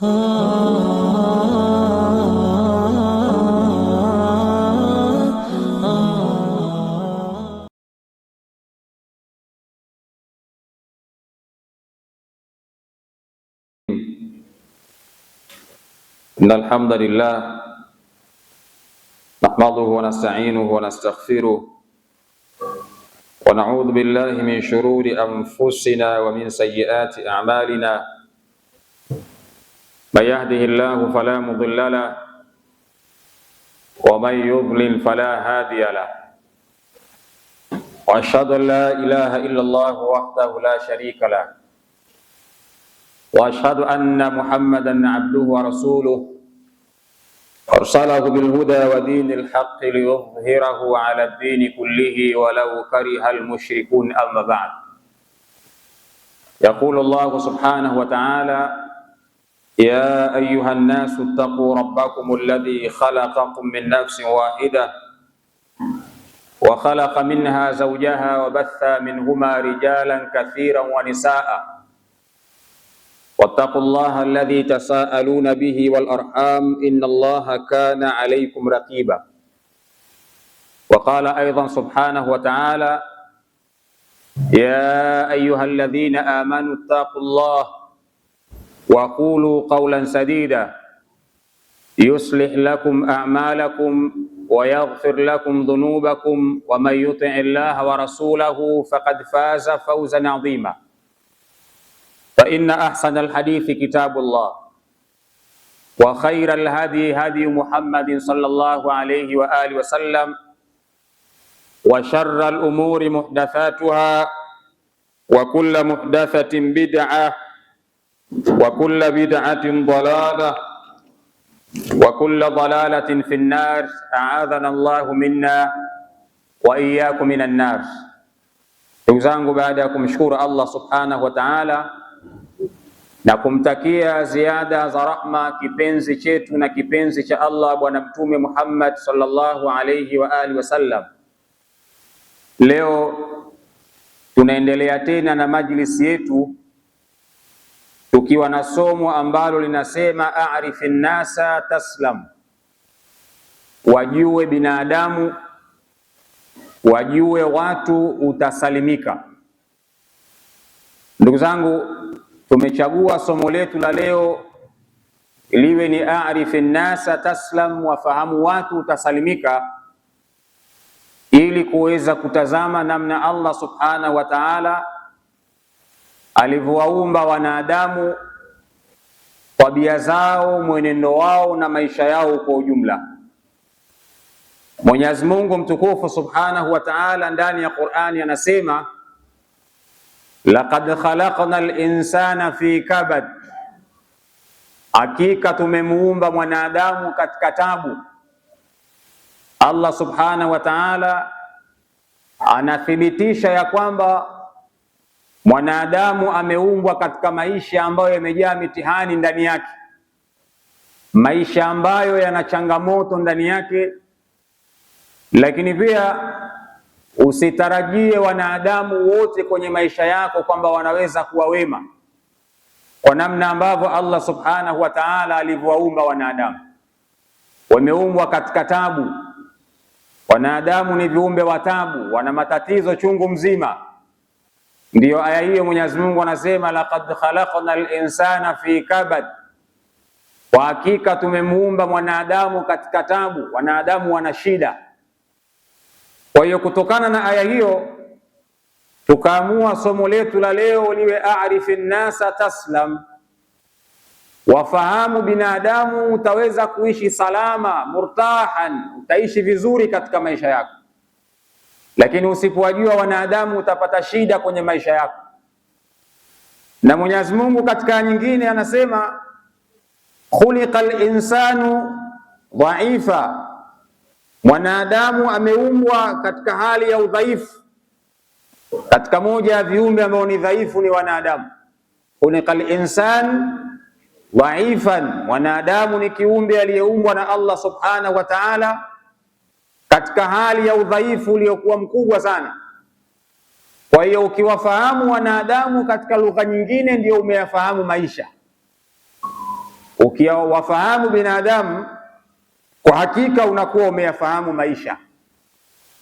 إن الحمد لله نحمده ونستعينه ونستغفره ونعوذ بالله من شرور أنفسنا ومن سيئات أعمالنا. من يهده الله فلا مضل له ومن يضلل فلا هادي له، وأشهد أن لا إله إلا الله وحده لا شريك له، وأشهد أن محمدا عبده ورسوله أرسله بالهدى ودين الحق ليظهره على الدين كله ولو كره المشركون. أما بعد، يقول الله سبحانه وتعالى: يا أيها الناس اتقوا ربكم الذي خلقكم من نفس واحدة وخلق منها زوجها وبث منهما رجالا كثيرا ونساء واتقوا الله الذي تساءلون به والأرحام إن الله كان عليكم رقيبا. وقال أيضا سبحانه وتعالى: يا أيها الذين آمنوا اتقوا الله وقولوا قولا سديدا يصلح لكم أعمالكم ويغفر لكم ذنوبكم ومن يطع الله ورسوله فقد فاز فوزا عظيما. فإن أحسن الحديث كتاب الله وخير الهدي هدي محمد صلى الله عليه وآله وسلم وشر الأمور محدثاتها وكل محدثة بدعة وكل بدعة ضلالة وكل ضلالة في النار. أعاذنا الله منا وإياكم من النار. Ndugu zangu, baada ya kumshukuru Allah subhanahu wa ta'ala na kumtakia ziada za rahma kipenzi chetu na kipenzi cha Allah Bwana Mtume Muhammad sallallahu alayhi wa alihi wasallam, leo tunaendelea tena na majlisi yetu tukiwa na somo ambalo linasema a'rifi nnasa taslam, wajue binadamu, wajue watu utasalimika. Ndugu zangu, tumechagua somo letu la leo liwe ni a'rifi nnasa taslam, wafahamu watu utasalimika, ili kuweza kutazama namna Allah subhanahu wa ta'ala alivyowaumba wanadamu, tabia zao, mwenendo wao na maisha yao kwa ujumla. Mwenyezi Mungu mtukufu subhanahu wa ta'ala ndani ya Qur'ani anasema: laqad khalaqna al-insana fi kabad, hakika tumemuumba mwanadamu katika tabu. Allah subhanahu wa ta'ala anathibitisha ya kwamba mwanadamu ameumbwa katika maisha ambayo yamejaa mitihani ndani yake, maisha ambayo yana changamoto ndani yake. Lakini pia usitarajie wanadamu wote kwenye maisha yako kwamba wanaweza kuwa wema, kwa namna ambavyo Allah subhanahu wa ta'ala alivyowaumba wanadamu. Wameumbwa katika tabu. Wanadamu ni viumbe wa tabu, wana matatizo chungu mzima. Ndiyo aya hiyo Mwenyezi Mungu anasema laqad khalaqna al-insana fi kabad, kwa hakika tumemuumba mwanadamu katika tabu. Wanadamu wana shida. Kwa hiyo kutokana na aya hiyo tukaamua somo letu la leo liwe a'rifi nnasa taslam, wafahamu binadamu, utaweza kuishi salama murtahan, utaishi vizuri katika maisha yako. Lakini usipowajua wanadamu utapata shida kwenye maisha yako. Na Mwenyezi Mungu katika nyingine anasema khuliqal insanu dhaifa, mwanadamu ameumbwa katika hali ya udhaifu. Katika moja ya viumbe ambao ni dhaifu ni wanadamu. Khuliqal insan dhaifan, mwanadamu ni kiumbe aliyeumbwa na Allah subhanahu wa ta'ala katika hali ya udhaifu uliokuwa mkubwa sana. Kwa hiyo ukiwafahamu wanadamu katika lugha nyingine, ndio umeyafahamu maisha. Ukiwafahamu binadamu kwa hakika unakuwa umeyafahamu maisha,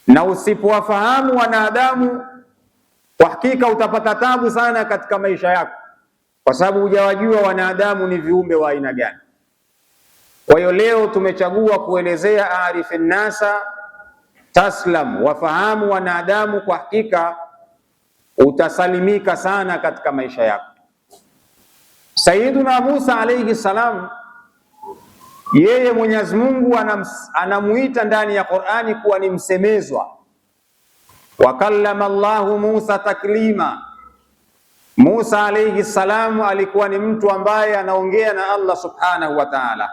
na usipowafahamu wanadamu kwa hakika utapata tabu sana katika maisha yako, kwa sababu hujawajua wanadamu ni viumbe wa aina gani. Kwa hiyo leo tumechagua kuelezea arifi nnasa taslam, wafahamu wanadamu kwa hakika utasalimika sana katika maisha yako. Sayyiduna Musa alayhi salam, yeye Mwenyezi Mungu anamuita ndani ya Qur'ani kuwa ni msemezwa. Wa kallama Allahu Musa taklima. Musa alayhi salam alikuwa ni mtu ambaye anaongea na Allah subhanahu wa ta'ala.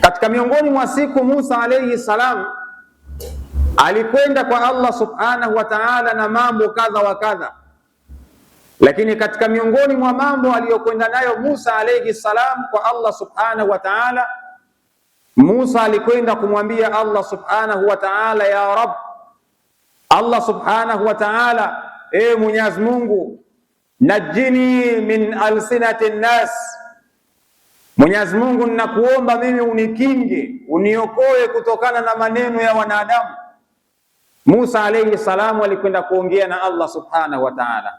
Katika miongoni mwa siku Musa alayhi salam alikwenda kwa Allah subhanahu wa ta'ala na mambo kadha wa kadha, lakini katika miongoni mwa mambo aliyokwenda nayo Musa alayhi salam kwa Allah subhanahu wa ta'ala, Musa alikwenda kumwambia Allah subhanahu wa ta'ala, ya Rabb, Allah subhanahu wa ta'ala, Mwenyezi Mungu, najini min alsinati nnas, Mwenyezi Mungu ninakuomba mimi unikinge, uniokoe kutokana na maneno ya wanadamu. Musa alayhi salamu alikwenda kuongea na Allah subhanahu wa ta'ala.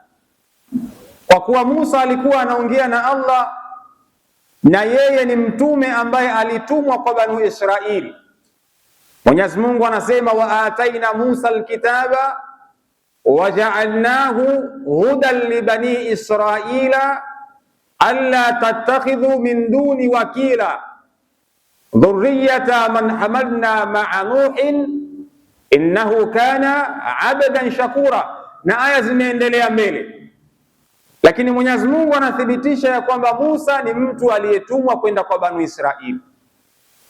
Kwa kuwa Musa alikuwa anaongea na Allah na yeye ni mtume ambaye alitumwa kwa Banu Israili, Mwenyezi Mungu anasema, wa ataina Musa alkitaba wa ja'alnahu hudan li bani Israila alla tattakhidhu min duni wakila dhurriyata man hamalna ma'a Nuhin innahu kana abdan shakura. Na aya zinaendelea mbele, lakini Mwenyezi Mungu anathibitisha ya kwamba Musa ni mtu aliyetumwa kwenda kwa Banu Israili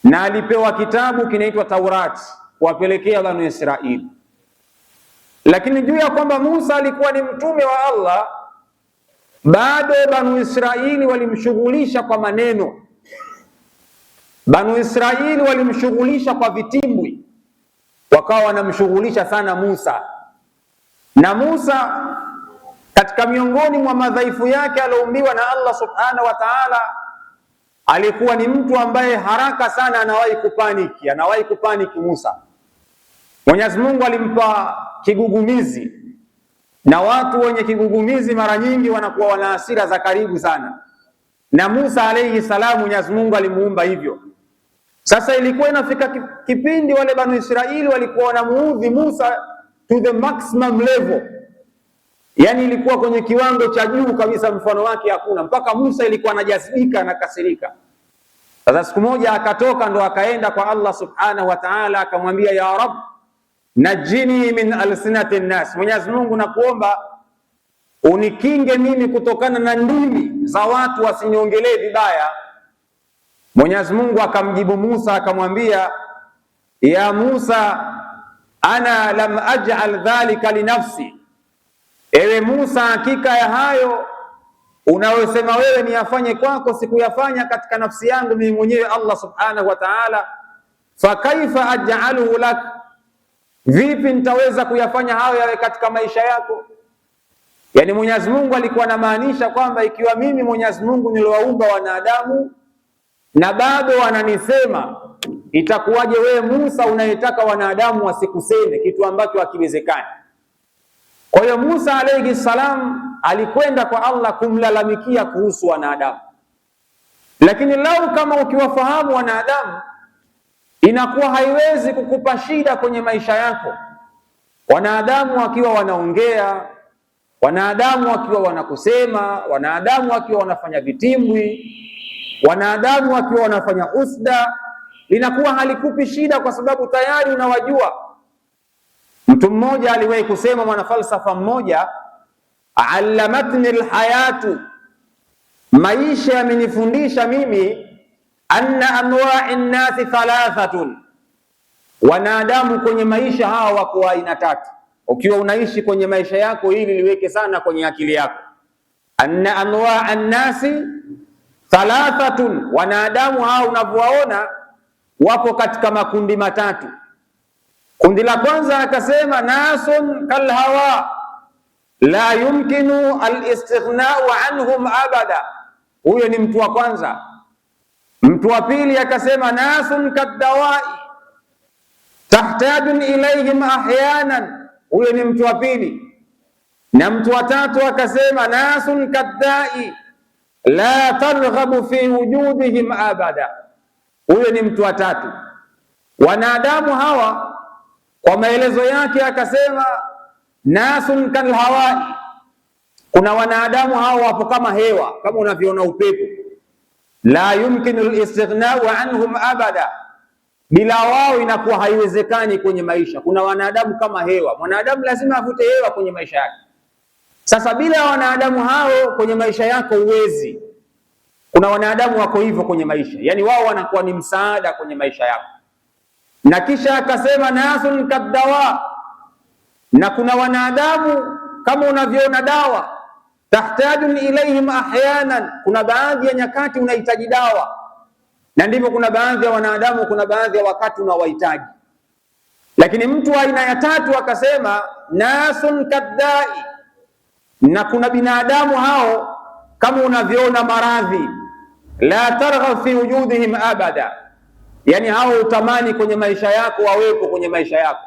na alipewa kitabu kinaitwa Taurati kuwapelekea Banu Israili. Lakini juu ya kwamba Musa alikuwa ni mtume wa Allah, bado Banu Israili walimshughulisha kwa maneno, Banu Israili walimshughulisha kwa vitimbwi, wakawa wanamshughulisha sana Musa. Na Musa katika miongoni mwa madhaifu yake alioumbiwa na Allah subhanahu wa ta'ala, alikuwa ni mtu ambaye haraka sana anawahi kupaniki Musa. Mwenyezi Mungu alimpa kigugumizi, na watu wenye kigugumizi mara nyingi wanakuwa wana hasira za karibu sana, na Musa alayhi salamu Mwenyezi Mungu alimuumba hivyo. Sasa ilikuwa inafika kipindi wale Banu Israili walikuwa wanamuudhi Musa to the maximum level, yani ilikuwa kwenye kiwango cha juu kabisa, mfano wake hakuna, mpaka Musa ilikuwa anajazibika na kasirika. Sasa siku moja akatoka, ndo akaenda kwa Allah subhanahu wa ta'ala, akamwambia, ya Rabb, najini min alsinati nnas, Mwenyezi Mungu nakuomba unikinge mimi kutokana na ndimi za watu wasiniongelee vibaya. Mwenyezi Mungu akamjibu Musa akamwambia, ya Musa, ana lam aj'al dhalika li nafsi, ewe Musa, hakika ya hayo unayosema wewe niyafanye kwako sikuyafanya katika nafsi yangu mimi mwenyewe Allah subhanahu wa ta'ala. Fa kaifa aj'aluhu lak, vipi nitaweza kuyafanya hayo yawe katika maisha yako? Yani Mwenyezi Mungu alikuwa anamaanisha kwamba ikiwa mimi Mwenyezi Mungu niliwaumba wanadamu na bado wananisema, itakuwaje wewe Musa unayetaka wanadamu wasikuseme, kitu ambacho hakiwezekani. Kwa hiyo Musa alayhi salam alikwenda kwa Allah kumlalamikia kuhusu wanadamu. Lakini lau kama ukiwafahamu wanadamu, inakuwa haiwezi kukupa shida kwenye maisha yako. Wanadamu wakiwa wanaongea, wanadamu wakiwa wanakusema, wanadamu wakiwa wanafanya vitimbwi, wanadamu wakiwa wanafanya usda, linakuwa halikupi shida kwa sababu tayari unawajua. Mtu mmoja aliwahi kusema, mwanafalsafa mmoja, allamatni alhayatu, maisha yamenifundisha mimi, anna anwa'i nnasi thalathatun, wanadamu kwenye maisha hawa wako aina tatu. Ukiwa unaishi kwenye maisha yako, hili liweke sana kwenye akili yako, anna anwa'a nnasi thalathatun, wanadamu hawa unavyowaona wapo katika makundi matatu. Kundi la kwanza akasema, nasun kalhawa la yumkinu alistighnau anhum abada. Huyo ni mtu wa kwanza. Mtu wa pili akasema nasun kaddawai tahtajun ilayhim ahyanan, huyo ni mtu wa pili. Na mtu wa tatu akasema nasun kaddai la targhabu fi wujudihim abada, huyo ni mtu wa tatu. Wanadamu hawa kwa maelezo yake akasema nasun kalhawai, kuna wanadamu hawa wapo kama hewa, kama unavyoona upepo, la yumkinu al-istighna'u anhum abada, bila wao inakuwa haiwezekani kwenye maisha. Kuna wanadamu kama hewa, mwanadamu lazima avute hewa kwenye maisha yake. Sasa bila wanadamu hao kwenye maisha yako huwezi. Kuna wanadamu wako hivyo kwenye maisha, yani wao wanakuwa ni msaada kwenye maisha yako. Na kisha akasema nasun kaddawa, na kuna wanadamu kama unavyoona dawa, tahtajun ilaihim ahyanan, kuna baadhi ya nyakati unahitaji dawa, na ndivyo kuna baadhi ya wanadamu, kuna baadhi ya wakati unawahitaji. Lakini mtu wa aina ya tatu akasema nasun kaddai, na kuna binadamu hao kama unavyoona maradhi, la targhab fi wujudihim abada, yani hao utamani kwenye maisha yako wawepo kwenye maisha yako.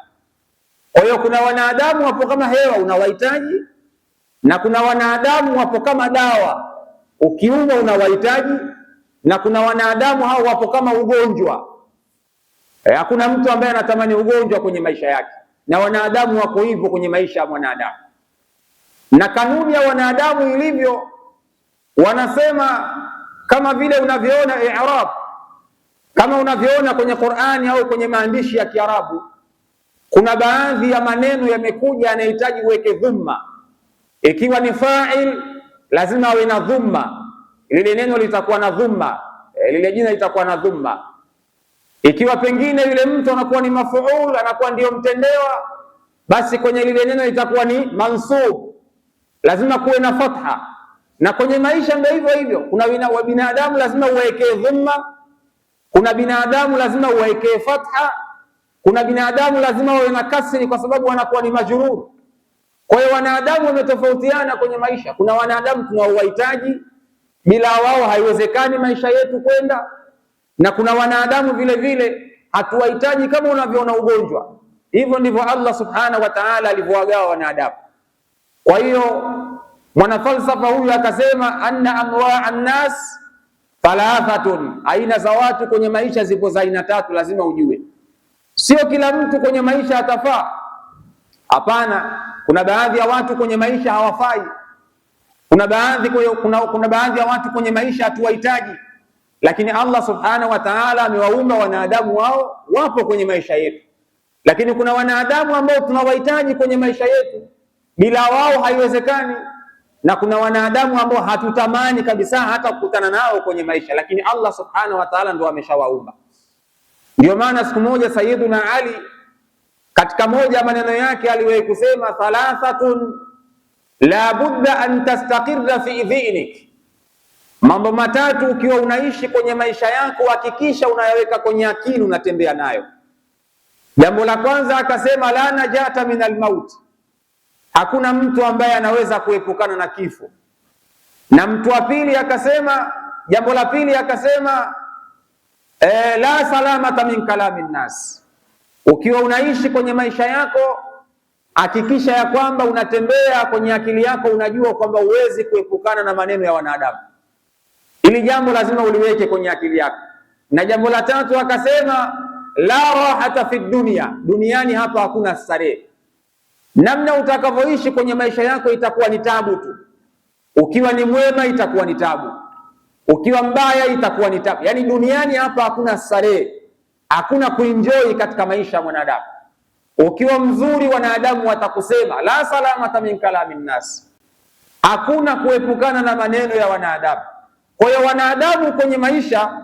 Kwa hiyo kuna wanadamu wapo kama hewa unawahitaji, na kuna wanadamu wapo kama dawa, ukiumwa unawahitaji, na kuna wanadamu hao wapo kama ugonjwa. Hakuna mtu ambaye anatamani ugonjwa kwenye maisha yake, na wanadamu wako hivyo kwenye maisha ya mwanadamu. Na kanuni ya wanadamu ilivyo, wanasema kama vile unavyoona i'rab, kama unavyoona kwenye Qur'ani au kwenye maandishi ya Kiarabu, kuna baadhi ya maneno yamekuja yanahitaji uweke dhumma. Ikiwa ni fa'il lazima awe na dhumma, lile neno litakuwa na dhumma, lile jina litakuwa na dhumma. Ikiwa pengine yule mtu anakuwa ni mafuul, anakuwa ndio mtendewa, basi kwenye lile neno litakuwa ni mansub, lazima kuwe na fatha. Na kwenye maisha ndio hivyo hivyo, kuna binadamu lazima uwekee dhumma, kuna binadamu lazima uwekee fatha, kuna binadamu lazima wawe na kasri kwa sababu wanakuwa ni majrur. Kwa hiyo wanadamu wametofautiana kwenye maisha. Kuna wanadamu tunaowahitaji, bila wao haiwezekani maisha yetu kwenda, na kuna wanadamu vile vile hatuwahitaji, kama unavyoona ugonjwa. Hivyo ndivyo Allah subhanahu wa ta'ala alivyowagawa wanadamu. Kwa hiyo mwanafalsafa huyu akasema anna anwa'a an-nas thalathatun, aina za watu kwenye maisha zipo za aina tatu, lazima ujue. Sio kila mtu kwenye maisha atafaa, hapana. Kuna baadhi ya watu kwenye maisha hawafai, kuna baadhi ya watu kwenye maisha hatuwahitaji, lakini Allah subhanahu wa ta'ala amewaumba wanadamu, wao wapo kwenye maisha yetu. Lakini kuna wanadamu ambao tunawahitaji kwenye maisha yetu, bila wao haiwezekani, na kuna wanadamu ambao hatutamani kabisa hata kukutana nao kwenye maisha, lakini Allah subhanahu wa ta'ala ndio ameshawaumba. Ndio maana siku moja Sayyiduna Ali katika moja maneno yake aliwahi kusema thalathatun la budda an tastaqirra fi dhinik, mambo matatu ukiwa unaishi kwenye maisha yako hakikisha unayaweka kwenye akili, unatembea nayo. Jambo la kwanza akasema la najata min almaut, hakuna mtu ambaye anaweza kuepukana na kifo. Na mtu wa pili akasema, jambo la pili akasema la salamata min kalami nnas, ukiwa unaishi kwenye maisha yako hakikisha ya kwamba unatembea kwenye akili yako, unajua kwamba huwezi kuepukana na maneno ya wanadamu. Ili jambo lazima uliweke kwenye akili yako. Na jambo la tatu akasema la rahata fi dunya, duniani hapa hakuna starehe. Namna utakavyoishi kwenye maisha yako itakuwa ni tabu tu. Ukiwa ni mwema itakuwa ni tabu, ukiwa mbaya itakuwa ni tabu. Yani duniani hapa hakuna starehe, hakuna kuenjoy katika maisha ya mwanadamu. Ukiwa mzuri wanadamu watakusema, la salamata min kalamin nas, hakuna kuepukana na maneno ya wanadamu. Kwa hiyo wanadamu kwenye maisha,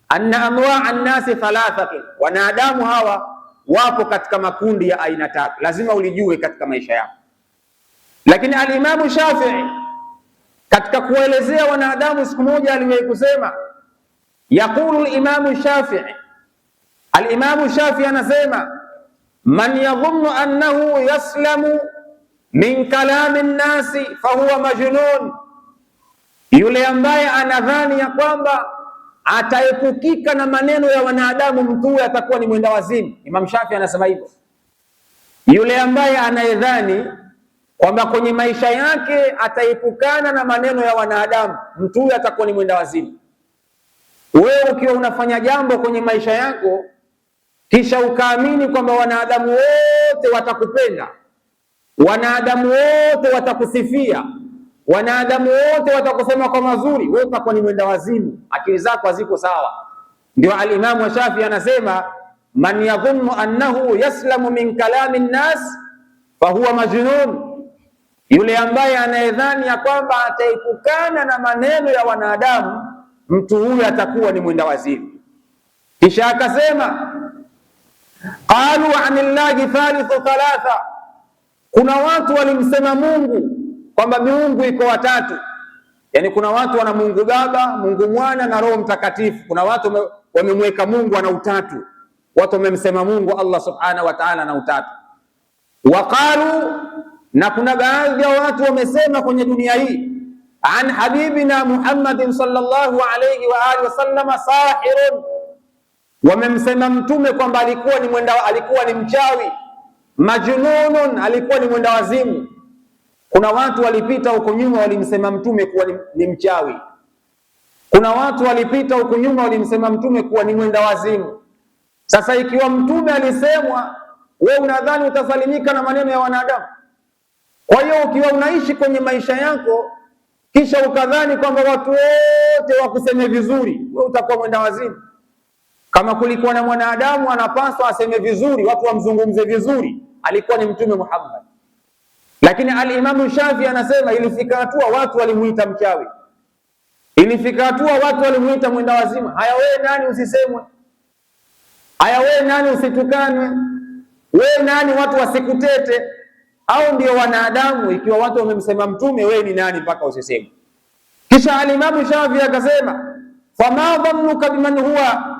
anna anwa'a an-nasi thalathatun, wanadamu hawa wapo katika makundi ya aina tatu, lazima ulijue katika maisha yako. Lakini al-Imam Shafi'i katika kuelezea wanadamu siku moja aliwahi kusema, yaqulu al-Imam Shafi'i, al-Imam Shafi'i anasema man yadhunnu annahu yaslamu min kalami nnasi fahuwa majnun, yule ambaye anadhani ya kwamba ataepukika na maneno ya wanadamu, mtu huyo atakuwa ni mwenda wazimu. Imam Shafi anasema hivyo. Yule ambaye anayedhani kwamba kwenye maisha yake ataepukana na maneno ya wanadamu, mtu huyo atakuwa ni mwenda wazimu. Wewe ukiwa unafanya jambo kwenye maisha yako kisha ukaamini kwamba wanadamu wote watakupenda, wanadamu wote watakusifia, wanadamu wote watakusema kwa mazuri, wewe utakuwa ni mwenda wazimu, akili zako haziko sawa. Ndio al-Imam Shafi anasema, man yadhunnu annahu yaslamu min kalami nnas fahuwa majnun, yule ambaye anayedhani ya kwamba ataepukana na maneno ya wanadamu, mtu huyu atakuwa ni mwenda wazimu. Kisha akasema, qalu anillahi thalithu thalatha, kuna watu walimsema Mungu kwamba miungu iko watatu. Yani kuna watu wana Mungu Baba, Mungu Mwana na Roho Mtakatifu. Kuna watu wamemweka Mungu ana utatu, watu wamemsema Mungu Allah subhanahu wa ta'ala na utatu. Waqalu, na kuna baadhi ya watu wamesema kwenye dunia hii, an habibina Muhammadin sallallahu alayhi wa alihi wasallam sahirun, wamemsema mtume kwamba alikuwa ni mchawi, majnunun, alikuwa ni mwenda wazimu. Kuna watu walipita huko nyuma walimsema mtume kuwa ni mchawi. Kuna watu walipita huko nyuma walimsema mtume kuwa ni mwenda wazimu. Sasa ikiwa mtume alisemwa, wewe unadhani utasalimika na maneno ya wanadamu? Kwa hiyo ukiwa unaishi kwenye maisha yako kisha ukadhani kwamba watu wote wakuseme vizuri, wewe utakuwa mwenda wazimu. Kama kulikuwa na mwanadamu anapaswa aseme vizuri, watu wamzungumze vizuri, alikuwa ni Mtume Muhammad. Lakini al-Imam Shafi anasema ilifika hatua watu walimuita mchawi, ilifika hatua watu walimuita mwenda wazimu. Haya wewe nani usisemwe? Haya wewe nani usitukanwe? Wewe nani watu wasikutete? Au ndio wanadamu? Ikiwa watu wamemsema mtume, wewe ni nani mpaka usisemwe? Kisha al-Imam Shafi akasema, fama dhannuka biman huwa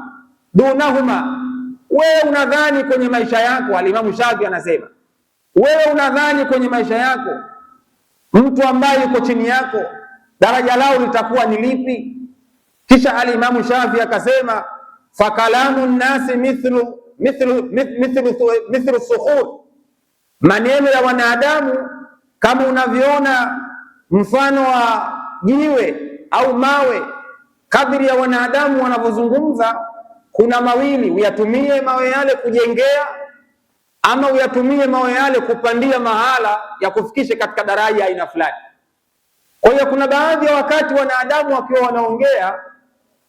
dunahuma, wewe unadhani kwenye maisha yako, al-Imam Shafi anasema, wewe unadhani kwenye maisha yako mtu ambaye yuko chini yako daraja lao litakuwa ni lipi? Kisha al-Imam Shafi akasema, fakalamu nnasi mithlu sukhur, maneno ya wanadamu kama unavyoona mfano wa jiwe au mawe. Kadri ya wanadamu wanavyozungumza, kuna mawili, uyatumie mawe yale kujengea ama uyatumie mawe yale kupandia mahala ya kufikisha katika daraja aina fulani. Kwa hiyo kuna baadhi ya wakati wanadamu wakiwa wanaongea,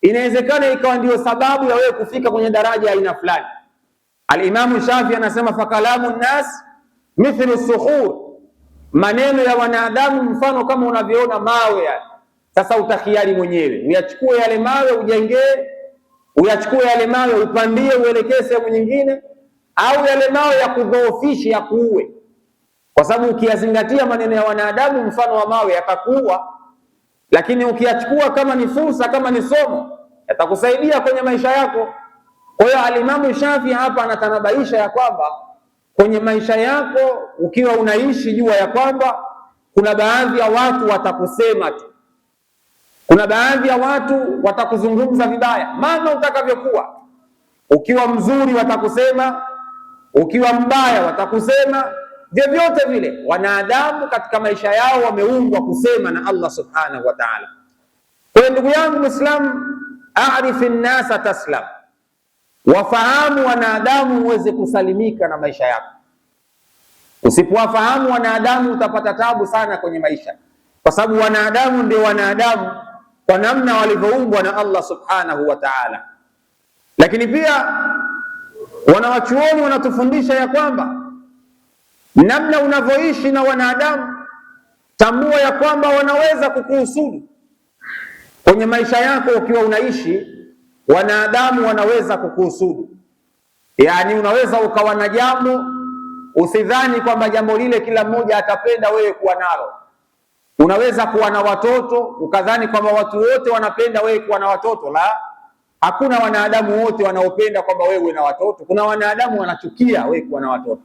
inawezekana ikawa ndio sababu ya wewe kufika kwenye daraja aina fulani. Al-Imam Shafi anasema, fakalamu nnas mithlu sukhur, maneno ya wanadamu mfano kama unavyoona mawe yale. Sasa utakhiari mwenyewe, uyachukue yale mawe ujengee, uyachukue yale mawe upandie uelekee sehemu nyingine, au yale mawe ya kudhoofisha ya kuue. Kwa sababu ukiyazingatia maneno ya wanadamu mfano wa mawe yatakuua, lakini ukiyachukua kama ni fursa, kama ni somo, yatakusaidia kwenye maisha yako. Kwa hiyo al-Imam Shafi hapa anatanabaisha ya kwamba kwenye maisha yako ukiwa unaishi, jua ya kwamba kuna baadhi ya watu watakusema tu, kuna baadhi ya watu watakuzungumza vibaya, maana utakavyokuwa. Ukiwa mzuri watakusema, ukiwa mbaya watakusema, vyovyote vile. Wanadamu katika maisha yao wameumbwa kusema na Allah subhanahu wa ta'ala. Kwa hiyo ndugu yangu Muislam, a'rifi nnasa taslam, wafahamu wanadamu uweze kusalimika na maisha yako. Usipowafahamu wanadamu utapata tabu sana kwenye maisha, kwa sababu wanadamu ndio wanadamu kwa namna walivyoumbwa na Allah subhanahu wa ta'ala. Lakini pia wanawachuoni wanatufundisha ya kwamba namna unavyoishi na wanadamu, tambua ya kwamba wanaweza kukuhusudu kwenye maisha yako. Ukiwa unaishi, wanadamu wanaweza kukuhusudu. Yani unaweza ukawa na jambo, usidhani kwamba jambo lile kila mmoja atapenda wewe kuwa nalo. Unaweza kuwa na watoto, ukadhani kwamba watu wote wanapenda wewe kuwa na watoto. La, hakuna wanadamu wote wanaopenda kwamba wewe na watoto. Kuna wanadamu wanachukia wewe kuwa na watoto.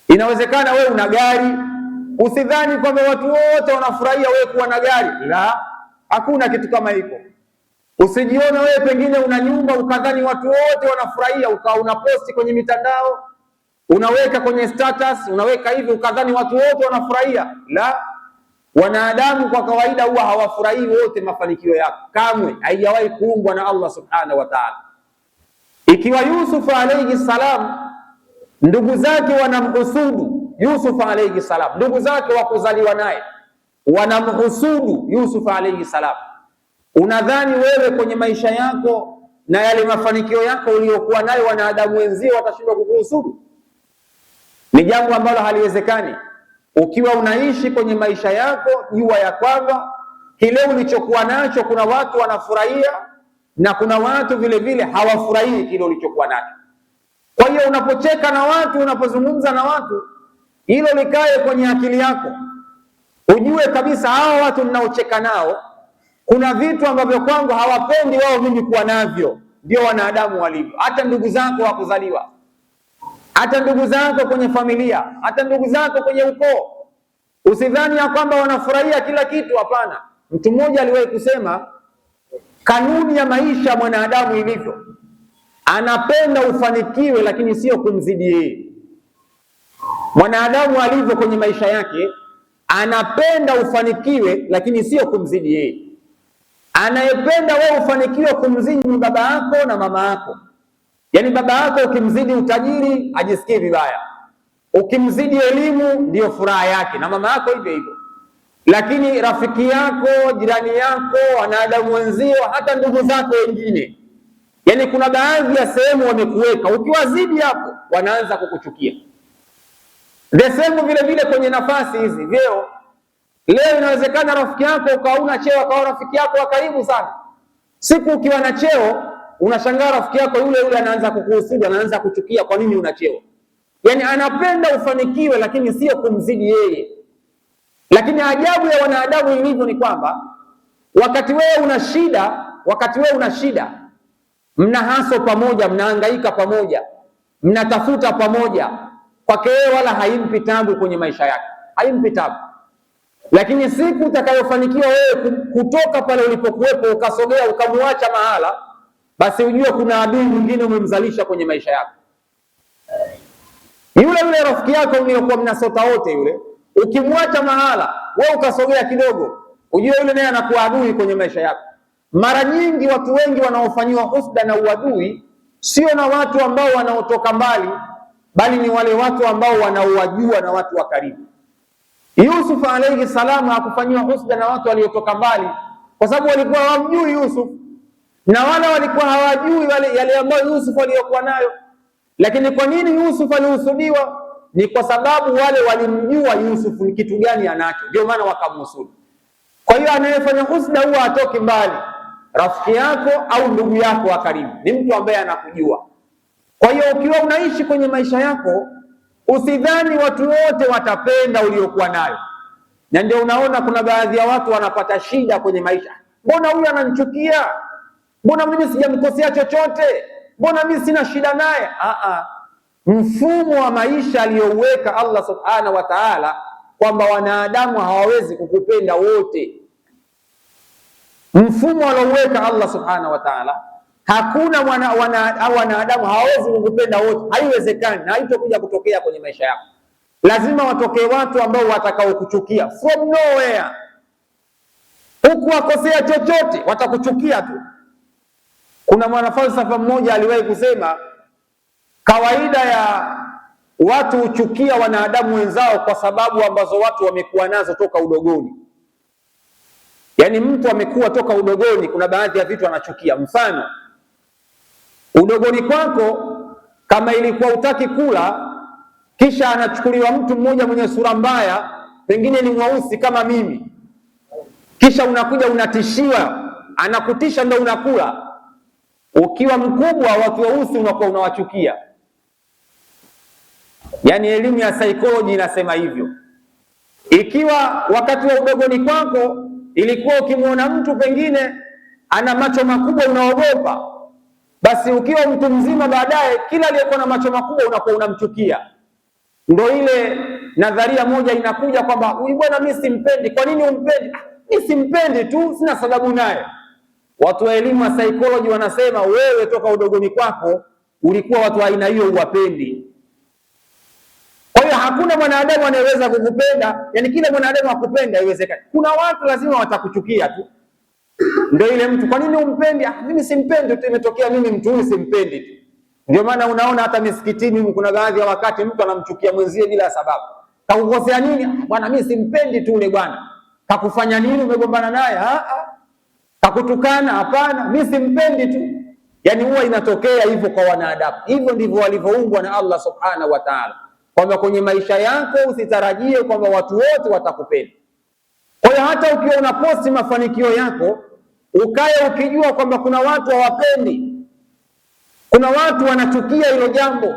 Inawezekana wewe una gari, usidhani kwamba watu wote wanafurahia wewe kuwa na gari. La, hakuna kitu kama hiko. Usijione wewe pengine una nyumba ukadhani watu wote wanafurahia, ukawa unaposti kwenye mitandao, unaweka kwenye status, unaweka hivi ukadhani watu wote wanafurahia. La, wanadamu kwa kawaida huwa hawafurahii wote mafanikio yako, kamwe haijawahi kuumbwa na Allah subhanahu wa ta'ala. Ikiwa Yusuf alayhi salam ndugu zake wanamhusudu Yusuf alayhi salam, ndugu zake wa kuzaliwa naye wanamhusudu Yusuf alayhi salam, unadhani wewe kwenye maisha yako na yale mafanikio yako uliyokuwa nayo wanadamu wenzio watashindwa kukuhusudu? Ni jambo ambalo haliwezekani. Ukiwa unaishi kwenye maisha yako, jua ya kwamba kile ulichokuwa nacho kuna watu wanafurahia na kuna watu vile vile hawafurahii kile ulichokuwa nacho. Kwa hiyo unapocheka na watu, unapozungumza na watu, hilo likae kwenye akili yako, ujue kabisa hawa watu ninaocheka nao kuna vitu ambavyo kwangu hawapendi wao mimi kuwa navyo. Ndio wanadamu walivyo. Hata ndugu zako wa kuzaliwa, hata ndugu zako kwenye familia, hata ndugu zako kwenye ukoo, usidhani ya kwamba wanafurahia kila kitu. Hapana. Mtu mmoja aliwahi kusema kanuni ya maisha mwanadamu ilivyo, anapenda ufanikiwe lakini sio kumzidi yeye. Mwanadamu alivyo kwenye maisha yake, anapenda ufanikiwe lakini sio kumzidi yeye. Anayependa wewe ufanikiwe kumzidi ni baba yako na mama yako. Yaani baba yako ukimzidi utajiri ajisikii vibaya, ukimzidi elimu ndiyo furaha yake, na mama yako hivyo hivyo. Lakini rafiki yako, jirani yako, wanadamu wenzio, hata ndugu zako wengine, yaani kuna baadhi ya sehemu wamekuweka, ukiwazidi hapo wanaanza kukuchukia. The same vile vile kwenye nafasi hizi, vyeo. Leo inawezekana rafiki yako ukauna cheo akawa rafiki yako wa karibu sana. Siku ukiwa na cheo unashangaa rafiki yako yule yule anaanza kukuhusudu, anaanza kuchukia kwa nini una cheo. Yaani anapenda ufanikiwe lakini sio kumzidi yeye. Lakini ajabu ya wanadamu ilivyo ni kwamba wakati wewe una shida, mna haso pamoja, mnahangaika pamoja, mnatafuta pamoja, kwake yeye wala haimpi tabu kwenye maisha yake, haimpi tabu. Lakini siku utakayofanikiwa wewe kutoka pale ulipokuwepo ukasogea ukamuacha mahala, basi ujue kuna adui mwingine umemzalisha kwenye maisha yako. Yule rafiki yako uliyokuwa mnasota wote yule, ukimwacha mahala wewe ukasogea kidogo, ujue yule naye anakuwa adui kwenye maisha yako. Mara nyingi watu wengi wanaofanyiwa husda na uadui sio na watu ambao wanaotoka mbali, bali ni wale watu ambao wanaowajua na watu wa karibu. Yusuf alayhi salam hakufanyiwa husda na watu waliotoka mbali, kwa sababu walikuwa hawamjui Yusuf na wala walikuwa hawajui yale ambayo Yusuf aliyokuwa nayo. Lakini kwa nini Yusuf alihusudiwa? Ni kwa sababu wale walimjua Yusuf ni kitu gani anacho, ndio maana wakamhusudu. Kwa hiyo anayefanya husda huwa atoki mbali, rafiki yako au ndugu yako wa karibu, ni mtu ambaye anakujua. Kwa hiyo ukiwa unaishi kwenye maisha yako, usidhani watu wote watapenda uliokuwa nayo. Na ndio unaona kuna baadhi ya watu wanapata shida kwenye maisha. Mbona huyu ananichukia? Mbona mimi sijamkosea chochote? Mbona mimi sina shida naye? Mfumo wa maisha aliyouweka Allah subhanahu wa ta'ala kwamba wanadamu hawawezi kukupenda wote. Mfumo aliouweka Allah subhanahu wa ta'ala, hakuna wanadamu hawawezi kukupenda wote, haiwezekani na haitokuja kutokea kwenye maisha yako. Lazima watokee watu ambao watakao kuchukia from nowhere. Huku wakosea chochote watakuchukia tu. Kuna mwanafalsafa mmoja aliwahi kusema kawaida ya watu huchukia wanadamu wenzao kwa sababu ambazo watu wamekuwa nazo toka udogoni. Yaani mtu amekuwa toka udogoni, kuna baadhi ya vitu anachukia. Mfano, udogoni kwako kama ilikuwa utaki kula, kisha anachukuliwa mtu mmoja mwenye sura mbaya, pengine ni mweusi kama mimi, kisha unakuja unatishiwa, anakutisha ndio unakula. Ukiwa mkubwa watu weusi unakuwa unawachukia. Yaani elimu ya psychology inasema hivyo. Ikiwa wakati wa udogoni kwako ilikuwa ukimwona mtu pengine ana macho makubwa unaogopa, basi ukiwa mtu mzima baadaye kila aliyekuwa na macho makubwa unakuwa unamchukia. Ndio ile nadharia moja inakuja kwamba huyu bwana mimi simpendi. Kwa nini umpendi? Mimi simpendi tu, sina sababu naye. Watu wa elimu wa psychology wanasema wewe toka udogoni kwako ulikuwa watu wa aina hiyo uwapendi. Kwa hiyo hakuna mwanadamu anayeweza kukupenda, yani kila mwanadamu akupenda haiwezekani. Kuna watu lazima watakuchukia tu. Ndio ile mtu, kwa nini umpendi? Mimi simpendi tu, imetokea mimi mtu huyu simpendi tu. Ndio maana unaona hata misikitini kuna baadhi ya wakati mtu anamchukia mwenzie bila sababu. Kakukosea nini? Bwana mimi simpendi tu yule bwana. Kakufanya nini? Umegombana naye? Kakutukana? Hapana, mimi simpendi tu. Yani huwa inatokea hivyo kwa wanadamu. Hivyo ndivyo walivyoumbwa na Allah subhanahu wa ta'ala, kwamba kwenye maisha yako usitarajie kwamba watu wote watakupenda. Kwa hiyo hata ukiwa unaposti mafanikio yako, ukae ukijua kwamba kuna watu hawapendi, kuna watu wanachukia hilo jambo.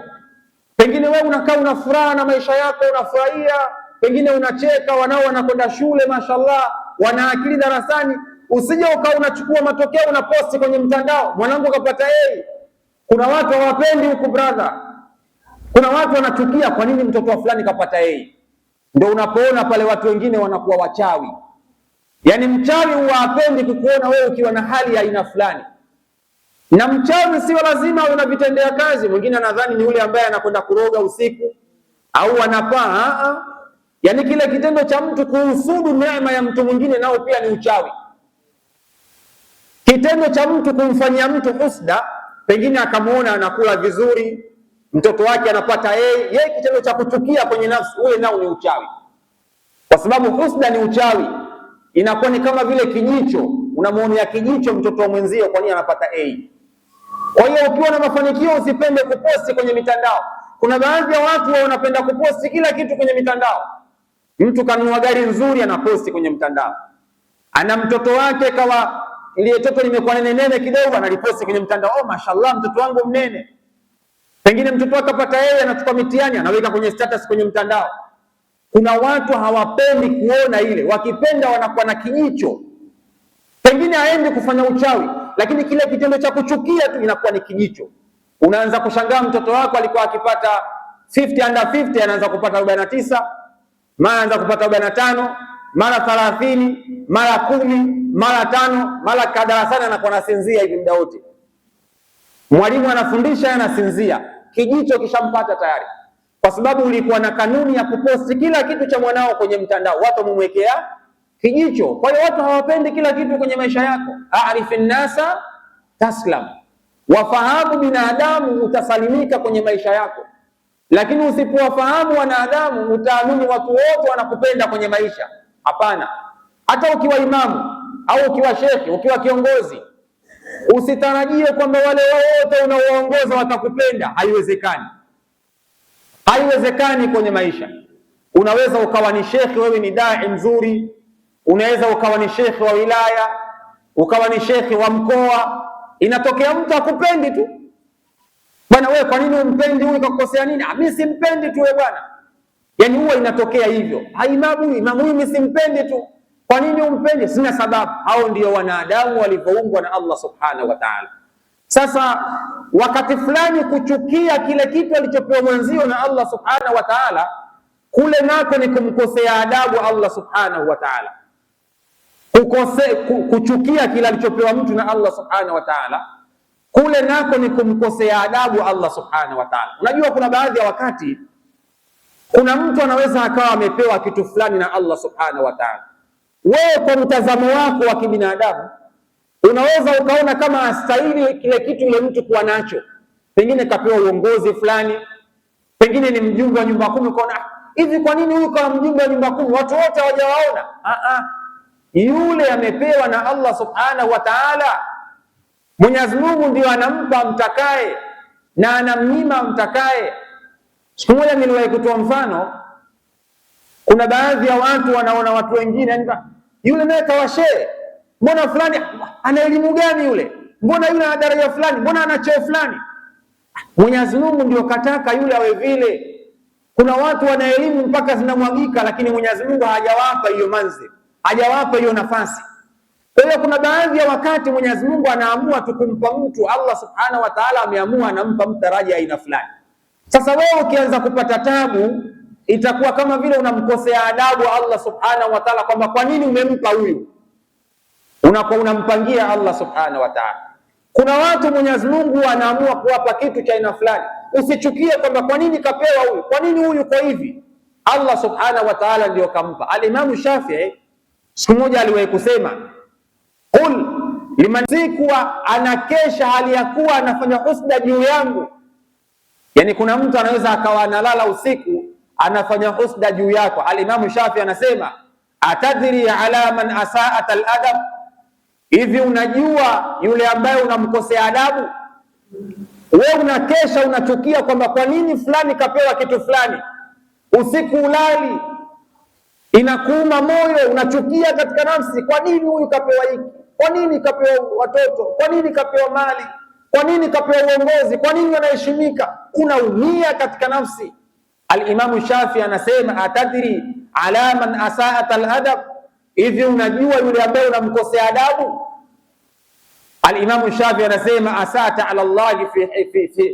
Pengine wewe unakaa una furaha na maisha yako, unafurahia, pengine unacheka, wanao wanakwenda shule mashallah, wana akili darasani, usije ukawa unachukua matokeo unaposti kwenye mtandao, mwanangu kapata A. Kuna watu hawapendi huku brother. Kuna watu wanachukia, kwa nini mtoto wa fulani kapata A? Ndio unapoona pale watu wengine wanakuwa wachawi. Yaani mchawi huwa hapendi kukuona wewe ukiwa na hali ya aina fulani. Na mchawi sio lazima awe na vitendea kazi. Mwingine anadhani ni yule ambaye anakwenda kuroga usiku au anapaa. Yaani kile kitendo cha mtu kuhusudu neema ya mtu mwingine nao pia ni uchawi. Kitendo cha mtu kumfanyia mtu husda, pengine akamuona anakula vizuri, mtoto wake anapata yeye, kitendo cha kuchukia kwenye nafsi, ule nao ni uchawi. Kwa sababu husda ni uchawi, inakuwa ni kama vile kijicho, unamuonea kijicho mtoto wa mwenzio kwa nini anapata A. Kwa hiyo ukiwa na mafanikio usipende kuposti kwenye mitandao. Kuna baadhi ya watu wanapenda kuposti kila kitu kwenye mitandao. Mtu kanunua gari nzuri anaposti kwenye mtandao. Ana mtoto wake kawa ile mtoto limekuwa nene kidogo analiposti kwenye mtandao. Oh mashallah mtoto wangu mnene. Pengine mtoto wake apata yeye anachukua mitihani anaweka kwenye status kwenye mtandao. Kuna watu hawapendi kuona ile, wakipenda wanakuwa na kijicho. Pengine aende kufanya uchawi, lakini kile kitendo cha kuchukia tu inakuwa ni kijicho. Unaanza kushangaa mtoto wako alikuwa akipata 50 under 50 anaanza kupata 49, mara anaanza kupata 45, mara 30, mara 10, mara 5, mara kadarasani anakuwa anasinzia hivi muda wote. Mwalimu anafundisha anasinzia, kijicho kishampata tayari. Kwa sababu ulikuwa na kanuni ya kuposti kila kitu cha mwanao kwenye mtandao, watu wamemwekea kijicho. Kwa hiyo watu hawapendi kila kitu kwenye maisha yako. Arifin nasa taslam, wafahamu binadamu utasalimika kwenye maisha yako. Lakini usipowafahamu wanadamu utaamini watu wote wanakupenda kwenye maisha. Hapana. Hata ukiwa imamu au ukiwa shekhi, ukiwa kiongozi, usitarajie kwamba wale wote unaowaongoza watakupenda. Haiwezekani. Haiwezekani kwenye maisha. Unaweza ukawa ni shekhi, wewe ni dai mzuri, unaweza ukawa ni shekhi wa wilaya, ukawa ni shekhi wa mkoa, inatokea mtu akupendi tu. Bwana wewe kwa nini umpendi huyu, kakukosea nini? Mimi simpendi tu wewe bwana. Yaani huwa inatokea hivyo. Imamu huyu mimi simpendi tu. Kwa nini umpendi? Sina sababu. Hao ndio wanadamu walivyoumbwa na Allah subhanahu wa ta'ala. Sasa wakati fulani kuchukia kile kitu alichopewa mwenzio na Allah subhanahu wa ta'ala, kule nako ni kumkosea adabu Allah subhanahu wa ta'ala. Kuchukia kile alichopewa mtu na Allah subhanahu wa ta'ala, kule nako ni kumkosea adabu Allah subhanahu wa ta'ala. Unajua kuna baadhi ya wakati kuna mtu anaweza akawa amepewa kitu fulani na Allah subhanahu wa ta'ala. Wewe kwa mtazamo wako wa kibinadamu unaweza ukaona kama astahili kile kitu ile mtu kuwa nacho. Pengine kapewa uongozi fulani, pengine ni mjumbe wa nyumba 10, ukaona hivi kwa nini huyu kama mjumbe wa nyumba 10 watu wote hawajawaona? Yule amepewa na Allah subhanahu wa ta'ala. Mwenyezi Mungu ndio anampa mtakaye na anamnyima mtakaye. Siku moja niliwahi kutoa mfano, kuna baadhi ya watu wanaona watu wengine yule naye kawashe, mbona fulani ana elimu gani yule, mbona yule ana daraja fulani, mbona ana cheo fulani. Mwenyezi Mungu ndio kataka yule awe vile. Kuna watu wana elimu mpaka zinamwagika, lakini Mwenyezi Mungu hajawapa hiyo manzi, hajawapa hiyo nafasi. Kwa hiyo kuna baadhi ya wakati Mwenyezi Mungu anaamua tukumpa mtu, Allah subhanahu wa ta'ala ameamua anampa mtu daraja aina fulani. Sasa wewe ukianza kupata tabu, itakuwa kama vile unamkosea adabu Allah subhanahu wa ta'ala, kwamba kwa nini umempa huyu. unakuwa unampangia Allah subhanahu wa ta'ala. Kuna watu Mwenyezi Mungu anaamua kuwapa kitu cha aina fulani, usichukie kwamba kwa nini kapewa huyu, kwa nini huyu kwa hivi. Allah subhanahu wa ta'ala ndio kampa. Al-Imam Shafi'i siku moja aliwahi kusema, qul liman, sikuwa anakesha hali ya kuwa anafanya husda juu yangu. Yani kuna mtu anaweza akawa analala usiku anafanya husda juu yako. Al-Imam Shafi'i anasema, atadri ala man asaat al-adab, hivi unajua yule ambaye unamkosea adabu? Wewe unakesha unachukia kwamba kwa nini fulani kapewa kitu fulani, usiku ulali, inakuuma moyo, unachukia katika nafsi, kwa nini huyu kapewa hiki, kwa nini kapewa watoto, kwa nini kapewa mali, kwa nini kapewa uongozi, kwa nini wanaheshimika, unaumia katika nafsi. Al-Imamu Shafi anasema, atadri ala man asaat al-adab, hivi unajua yule ambaye unamkosea adabu? Al-Imamu Shafi anasema, asata ala Allah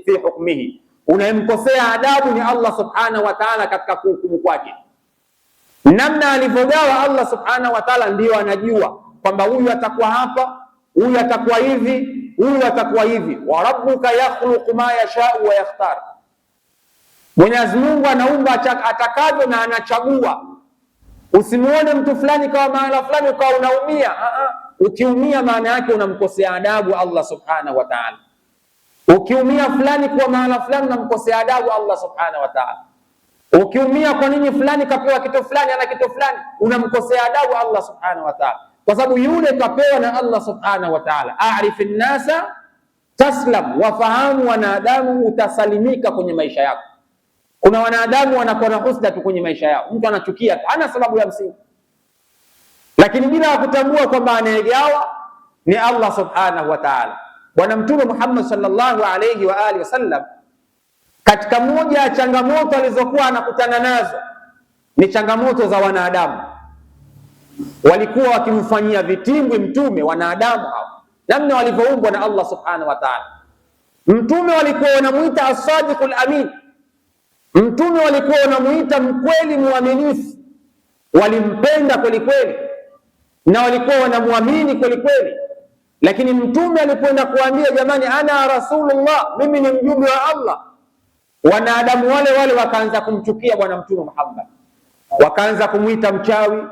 fi hukmihi, unayemkosea adabu ni Allah subhanahu wa ta'ala katika kuhukumu kwake. Namna alivyogawa Allah subhanahu wa ta'ala ndio anajua kwamba huyu atakuwa hapa, huyu atakuwa hivi, huyu atakuwa hivi. Wa rabbuka yakhluqu ma yasha'u wa yakhtar, Mwenyezi Mungu anaumba atakavyo na anachagua. Usimuone mtu fulani kwa maana fulani ukawa unaumia. Ukiumia maana yake unamkosea adabu Allah subhanahu wa ta'ala. Ukiumia fulani kwa maana fulani unamkosea adabu Allah subhanahu wa ta'ala. Ukiumia kwa nini fulani kapewa kitu fulani ana kitu fulani, unamkosea adabu Allah subhanahu wa ta'ala, kwa sababu yule kapewa na Allah subhanahu wa ta'ala. A'rifin nasa taslam, wafahamu wanadamu utasalimika kwenye maisha yako. Kuna wanadamu wanakuwa na husda tu kwenye maisha yao, mtu anachukia tu, hana sababu ya msingi, lakini bila kutambua kwamba anayegawa ni Allah subhanahu wa ta'ala. Bwana Mtume Muhammad sallallahu alayhi wa alihi wasallam, katika moja ya changamoto alizokuwa anakutana nazo ni changamoto za wanadamu. Walikuwa wakimfanyia vitimbwi mtume wanadamu hao, namna walivyoumbwa na Allah subhanahu wa ta'ala. Mtume walikuwa wanamuita as-sadiqul amin, mtume walikuwa wanamuita mkweli muaminifu. Walimpenda kweli kweli na walikuwa wanamuamini kweli kweli, lakini mtume alipoenda kuambia jamani, ana rasulullah, mimi ni mjumbe wa Allah, wanadamu wale wale wakaanza kumchukia bwana Mtume Muhammad, wakaanza kumuita mchawi,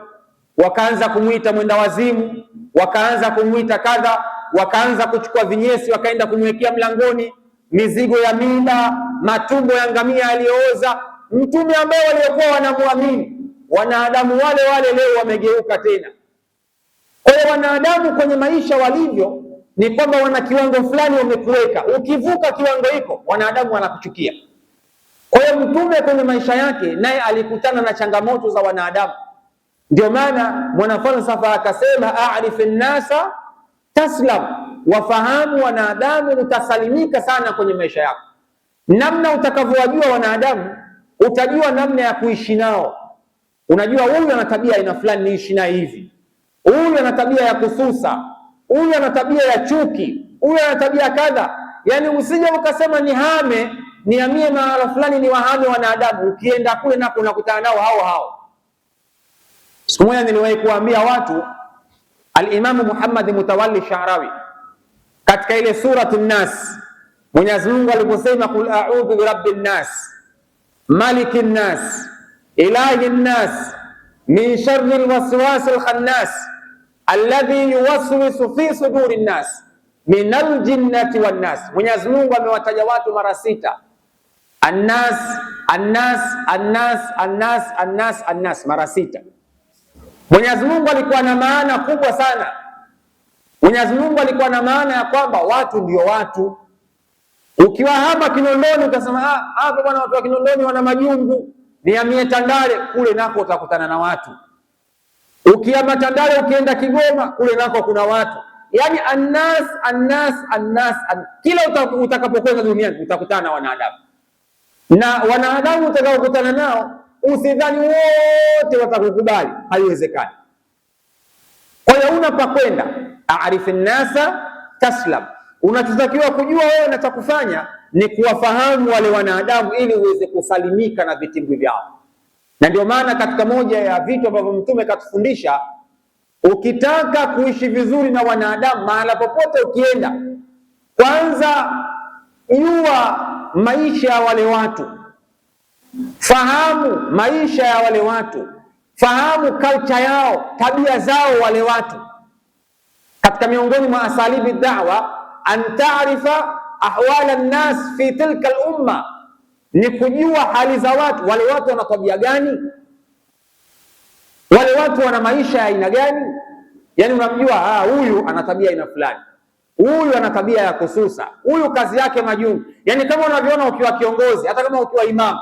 wakaanza kumuita mwenda wazimu, wakaanza kumuita kadha, wakaanza kuchukua vinyesi wakaenda kumwekea mlangoni, mizigo ya mila, matumbo ya ngamia aliyooza. Mtume ambaye waliokuwa wanamuamini, wanadamu wale wale leo wamegeuka tena. Kwa hiyo wanadamu kwenye maisha walivyo ni kwamba wana kiwango fulani wamekuweka, ukivuka kiwango hiko wanadamu wanakuchukia. Kwa hiyo mtume kwenye maisha yake naye alikutana na changamoto za wanadamu. Ndio maana mwanafalsafa akasema, a'rifin nasa taslam, wafahamu wanadamu utasalimika sana kwenye maisha yako. Namna utakavyowajua wanadamu, utajua namna ya kuishi nao. Unajua huyu ana tabia aina fulani, niishi naye hivi. Huyu ana tabia ya kususa, huyu ana tabia ya chuki, huyu ana tabia kadha. Yani usije ukasema nihamie mahala fulani ni wahame wanadamu, ukienda kule nako unakutana nao hao hao. Siku moja niliwahi kuambia watu, al-Imam Muhammad Mutawalli Sha'rawi katika ile suratun Nas, Mwenyezi Mungu aliposema qul a'udhu bi rabbin nas malikin nas ilahin nas min sharri alwaswasil khannas alladhi yuwaswisu fi sudurin nas minal jinnati wan nas. Mwenyezi Mungu amewataja watu mara 6, annas annas annas annas annas annas, mara 6. Mwenyezi Mungu alikuwa na maana kubwa sana. Mwenyezi Mungu alikuwa na maana ya kwamba watu ndio watu. Ukiwa hapa Kinondoni ukasema hapa bwana watu wa Kinondoni wana majungu, nihamie Tandale, kule nako utakutana na watu. Ukihama Tandale ukienda Kigoma, kule nako kuna watu. Yani annas annas annas, kila utakapokwenda duniani utakutana na wanadamu, na wanadamu utakaokutana nao usidhani wote watakukubali, haiwezekani. Kwa hiyo unapokwenda, a'rifin nasa taslam, unachotakiwa kujua wewe na cha kufanya ni kuwafahamu wale wanadamu ili uweze kusalimika na vitimbwi vyao. Na ndio maana katika moja ya vitu ambavyo mtume katufundisha, ukitaka kuishi vizuri na wanadamu mahala popote ukienda, kwanza jua maisha ya wale watu, fahamu maisha ya wale watu, fahamu culture yao, tabia zao wale watu. Katika miongoni mwa asalibi da'wa, an taarifa ahwala an-nas fi tilka al-umma, ni kujua hali za watu. Wale watu wana tabia gani? Wale watu wana maisha ya aina gani? Yani unamjua huyu ana tabia aina fulani, huyu ana tabia ya kususa, huyu kazi yake majungu. Yani kama unavyoona ukiwa kiongozi, hata kama ukiwa imamu,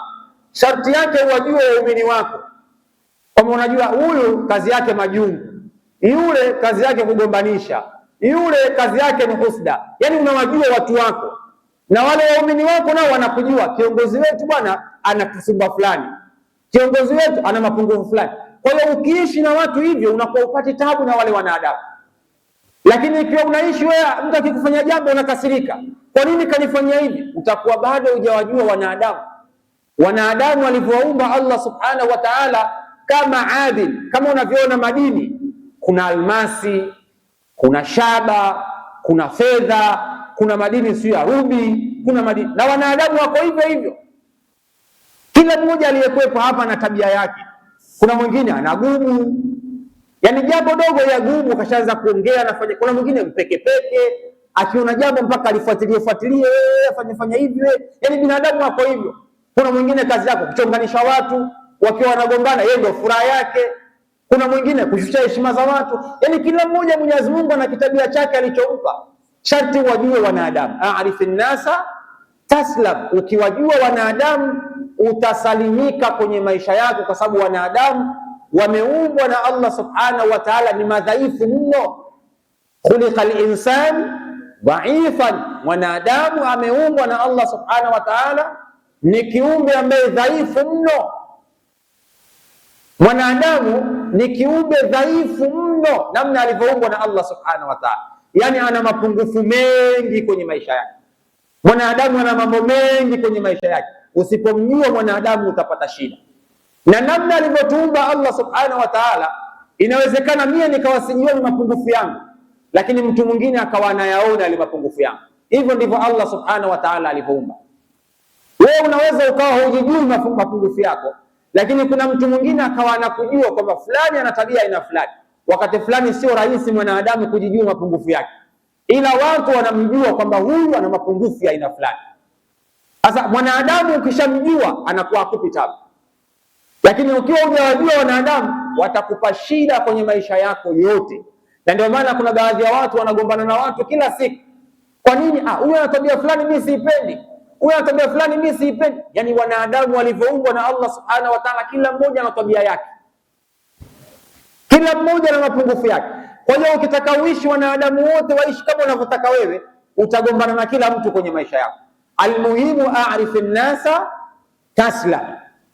sharti yake uwajue waumini wako, kama unajua huyu kazi yake majungu, yule kazi yake kugombanisha, yule kazi yake ni husda. Yani unawajua watu wako, na wale waumini wako nao wanakujua, kiongozi wetu bwana ana kasumba fulani, kiongozi wetu ana mapungufu fulani. Kwa hiyo ukiishi na watu hivyo unakuwa upati tabu na wale wanadamu. Lakini ikiwa unaishi wewe, mtu akikufanyia jambo unakasirika, kwa nini kanifanyia hivi? Utakuwa bado hujawajua wanadamu. Wanadamu walivyoumba Allah subhanahu wa ta'ala kama adil, kama unavyoona madini, kuna almasi, kuna shaba, kuna fedha, kuna madini sio ya rubi, kuna madini, na wanadamu wako hivyo hivyo. Kila mmoja aliyekuwepo hapa na tabia yake. Kuna mwingine anagumu, yani jambo dogo ya gumu kashaanza kuongea anafanya. Kuna mwingine mpekepeke, akiona jambo mpaka alifuatilie fanya hivi. Yani binadamu wako hivyo. Kuna mwingine kazi yako kuchonganisha watu, wakiwa wanagombana yeye ndio furaha yake. Kuna mwingine kushusha heshima za watu. Yani kila mmoja Mwenyezi Mungu ana kitabia chake alichompa. Sharti wajue wanadamu. Arifin nasa taslam. Ukiwajua wanadamu utasalimika kwenye maisha yako, kwa sababu wanadamu wameumbwa na Allah subhanahu wa ta'ala ni madhaifu mno. Khuliqal insan dhaifan, wanadamu ameumbwa na Allah subhanahu wa ta'ala ni kiumbe ambaye dhaifu mno. Mwanadamu ni kiumbe dhaifu mno namna alivyoumbwa na Allah subhanahu wa ta'ala, yani ana mapungufu mengi kwenye maisha yake. Mwanadamu ana mambo mengi kwenye maisha yake. Usipomjua mwanadamu utapata shida. Na namna alivyotuumba Allah subhanahu wa ta'ala, inawezekana mimi nikawa sijui mapungufu yangu, lakini mtu mwingine akawa anayaona ile mapungufu yangu. Hivyo ndivyo Allah subhanahu wa ta'ala alivyoumba. Wewe unaweza ukawa hujijui mapungufu yako, lakini kuna mtu mwingine akawa anakujua kwamba fulani ana tabia aina fulani. Wakati fulani sio rahisi mwanadamu kujijua mapungufu yake, ila watu wanamjua kwamba huyu ana mapungufu ya aina fulani. Sasa mwanadamu ukishamjua anakuwa hakupi tabu, lakini ukiwa hujawajua wanadamu watakupa shida kwenye maisha yako yote. Na ndio maana kuna baadhi ya watu wanagombana na watu kila siku. Kwa nini? Huyu ana tabia fulani mimi siipendi, huyu ana tabia fulani mimi siipendi. Yani wanadamu walivyoumbwa na Allah subhanahu wa ta'ala, kila mmoja ana tabia yake, kila mmoja na mapungufu yake. Kwa hiyo ukitaka uishi wanadamu wote waishi kama unavyotaka wewe, utagombana na kila mtu kwenye maisha yako. Almuhimu a'rifin nasa taslam,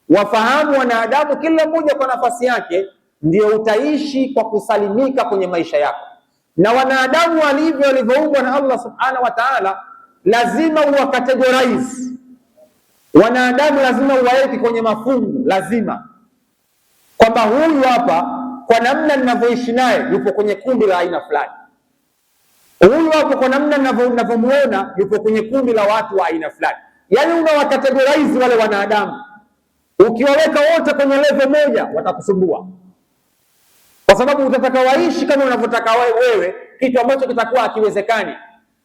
wafahamu wanadamu kila mmoja kwa nafasi yake, ndio utaishi kwa kusalimika kwenye maisha yako. Na wanadamu walivyoumbwa na Allah subhanahu wa ta'ala, lazima uwakategorize wanadamu, lazima uwaweke kwenye mafungu, lazima kwamba huyu hapa kwa namna ninavyoishi naye yupo kwenye kundi la aina fulani, huyu hapo kwa namna ninavyomuona yupo kwenye kundi la watu wa aina fulani. Yani unawakategorize wale wanadamu. Ukiwaweka wote kwenye level moja watakusumbua, kwa sababu utataka waishi kama unavyotaka wewe, kitu ambacho kitakuwa hakiwezekani.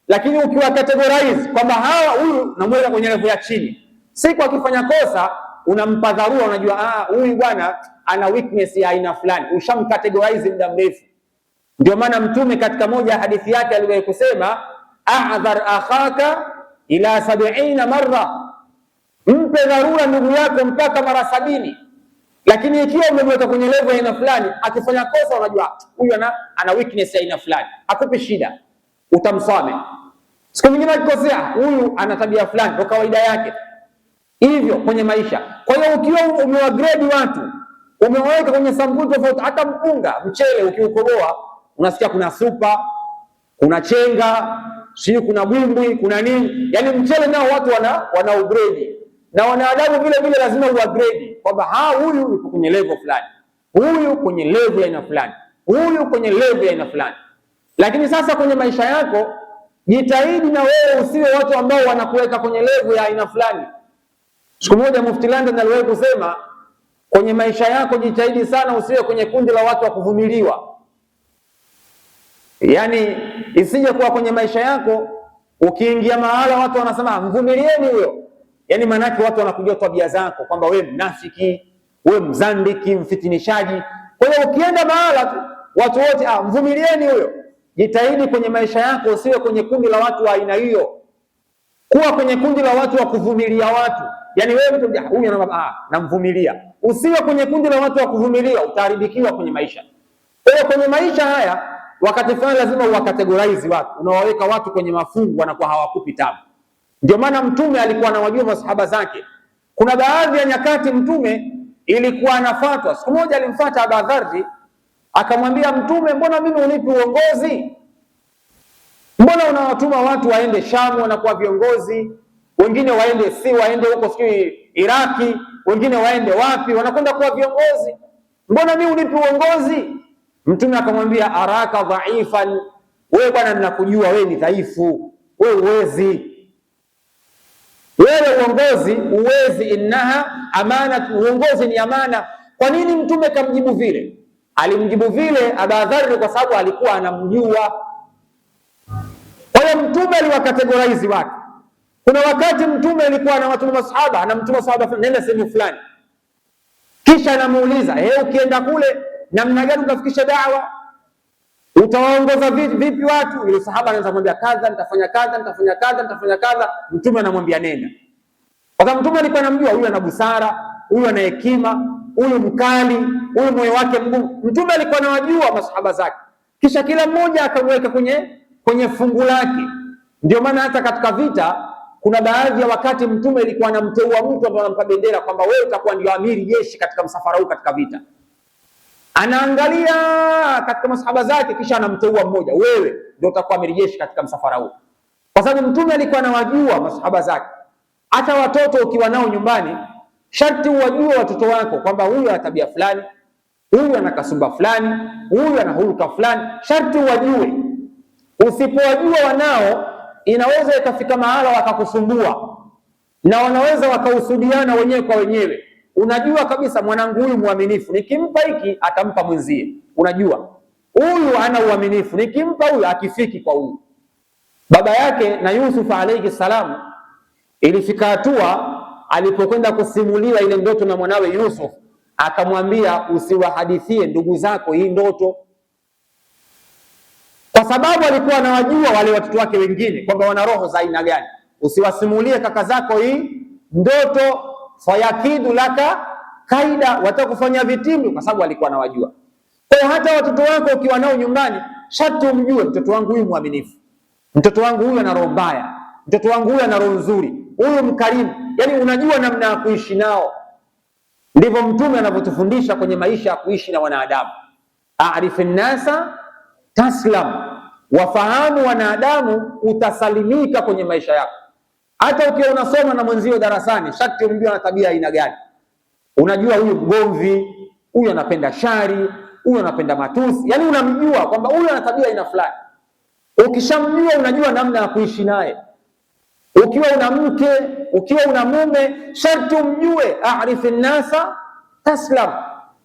Lakini ukiwakategorize kwamba hawa, huyu namweka kwenye level ya chini, siku akifanya kosa unampa dharura, unajua huyu bwana ana weakness ya aina fulani, ushamkategorize muda mrefu. Ndio maana Mtume katika moja ya hadithi yake aliwahi kusema, a'dhar akhaka ila 70 marra, mpe dharura ndugu yako mpaka mara 70. Lakini ikiwa umemweka kwenye level ya aina fulani, akifanya kosa unajua huyu ana weakness ya aina fulani, akupi shida, utamsamehe. Siku nyingine akikosea, huyu ana tabia fulani, kwa kawaida yake hivyo kwenye maisha. Kwa hiyo ukiwa umewagrade watu, umewaweka kwenye sampuli tofauti, hata mpunga, mchele ukiukoboa unasikia kuna supa, kuna chenga, sio kuna bwimbwi, kuna nini. Yani mchele nao watu wana upgrade, na wanadamu vile vile lazima uupgrade kwamba huyu yuko kwenye level fulani, huyu kwenye level ya aina fulani. huyu kwenye level ya aina fulani. Lakini sasa kwenye maisha yako jitahidi na wewe usiwe watu ambao wanakuweka kwenye level ya aina fulani. Siku moja Mufti London aliwahi kusema, kwenye maisha yako jitahidi sana usiwe kwenye kundi la watu wa kuvumiliwa. Yaani isije kuwa kwenye maisha yako ukiingia mahala watu wanasema mvumilieni huyo, yaani maana yake watu wanakujua tabia zako kwamba wewe mnafiki, wewe mzandiki, mfitinishaji. Kwa hiyo ukienda mahala tu watu wote mvumilieni huyo. Jitahidi kwenye maisha yako usiwe kwenye kundi la watu wa aina hiyo. Kuwa kwenye kundi la watu wa kuvumilia watu. Yaani wewe mtu huyu namvumilia. Usiwe kwenye kundi la watu wa kuvumilia, utaharibikiwa kwenye maisha. Kwa hiyo kwenye maisha haya wakati fulani lazima uwakategorize watu. Unawaweka watu kwenye mafungu, wanakuwa hawakupi tabu. Ndio maana Mtume alikuwa anawajua masahaba zake. Kuna baadhi ya nyakati Mtume ilikuwa anafuatwa. Siku moja alimfuata Abu Dharr akamwambia Mtume, mbona mimi unipi uongozi? Mbona unawatuma watu waende Shamu wanakuwa viongozi, wengine waende huko sijui Iraki, wengine waende wapi wanakwenda kuwa viongozi, mbona mimi unipi uongozi? Mtume akamwambia araka dhaifan, wewe bwana ninakujua wewe ni dhaifu, wewe uwezi, wewe uongozi uwezi, innaha amana, uongozi ni amana. Kwa nini Mtume kamjibu vile? Alimjibu vile Abu Dharr kwa sababu alikuwa anamjua. Kwa hiyo Mtume aliwakategorize watu. Kuna wakati Mtume alikuwa anawatuma masahaba, anamtuma sahaba nenda sehemu fulani, kisha anamuuliza ukienda kule namna gani utafikisha da'wa, utawaongoza vipi watu? Yule sahaba anaanza kumwambia kadha, nitafanya kadha, nitafanya kadha, nitafanya kadha. Mtume anamwambia nenda, kwa sababu Mtume alikuwa anamjua huyu ana busara, huyu ana hekima, huyu mkali, huyu moyo wake mgumu. Mtume alikuwa anawajua masahaba zake, kisha kila mmoja akamweka kwenye fungu lake. Ndio maana hata katika vita kuna baadhi ya wakati Mtume alikuwa anamteua mtu ambaye anampa bendera kwamba wewe utakuwa ndio amiri jeshi katika msafara huu katika vita. Anaangalia katika masahaba zake, kisha anamteua mmoja, wewe ndio utakuwa amiri jeshi katika msafara huu, kwa sababu Mtume alikuwa anawajua masahaba zake. Hata watoto ukiwa nao nyumbani, sharti uwajue watoto wako kwamba huyu ana tabia fulani, huyu ana kasumba fulani, huyu ana hulka fulani, sharti uwajue. Usipowajua wanao, inaweza ikafika mahala wakakusumbua na wanaweza wakahusudiana wenyewe kwa wenyewe. Unajua kabisa mwanangu huyu muaminifu, nikimpa hiki atampa mwenzie. Unajua huyu ana uaminifu, nikimpa huyu akifiki kwa huyu. Baba yake na Yusuf alayhi salam, ilifika hatua alipokwenda kusimuliwa ile ndoto na mwanawe Yusuf, akamwambia usiwahadithie ndugu zako hii ndoto, kwa sababu alikuwa anawajua wale watoto wake wengine kwamba wana roho za aina gani. Usiwasimulie kaka zako hii ndoto, fayakidu laka kaida, watakufanya vitimbi, kwa sababu alikuwa anawajua. Kwa hiyo hata watoto wako ukiwa nao nyumbani, sharti umjue mtoto wangu huyu mwaminifu, mtoto wangu huyu ana roho mbaya, mtoto wangu huyu ana roho nzuri, huyu mkarimu. Yani unajua namna ya kuishi nao. Ndivyo Mtume anavyotufundisha kwenye maisha ya kuishi na wanadamu. A'rif an-nasa taslam, wafahamu wanadamu, utasalimika kwenye maisha yako. Hata ukiwa unasoma na mwenzio darasani, sharti umjue ana tabia aina gani. Unajua huyu mgomvi, huyu anapenda shari, huyu anapenda matusi. Yani unamjua kwamba huyu ana tabia aina fulani. Ukishamjua unajua namna ya kuishi naye. Ukiwa una mke, ukiwa una mume, sharti umjue. A'rifi nnasa taslam,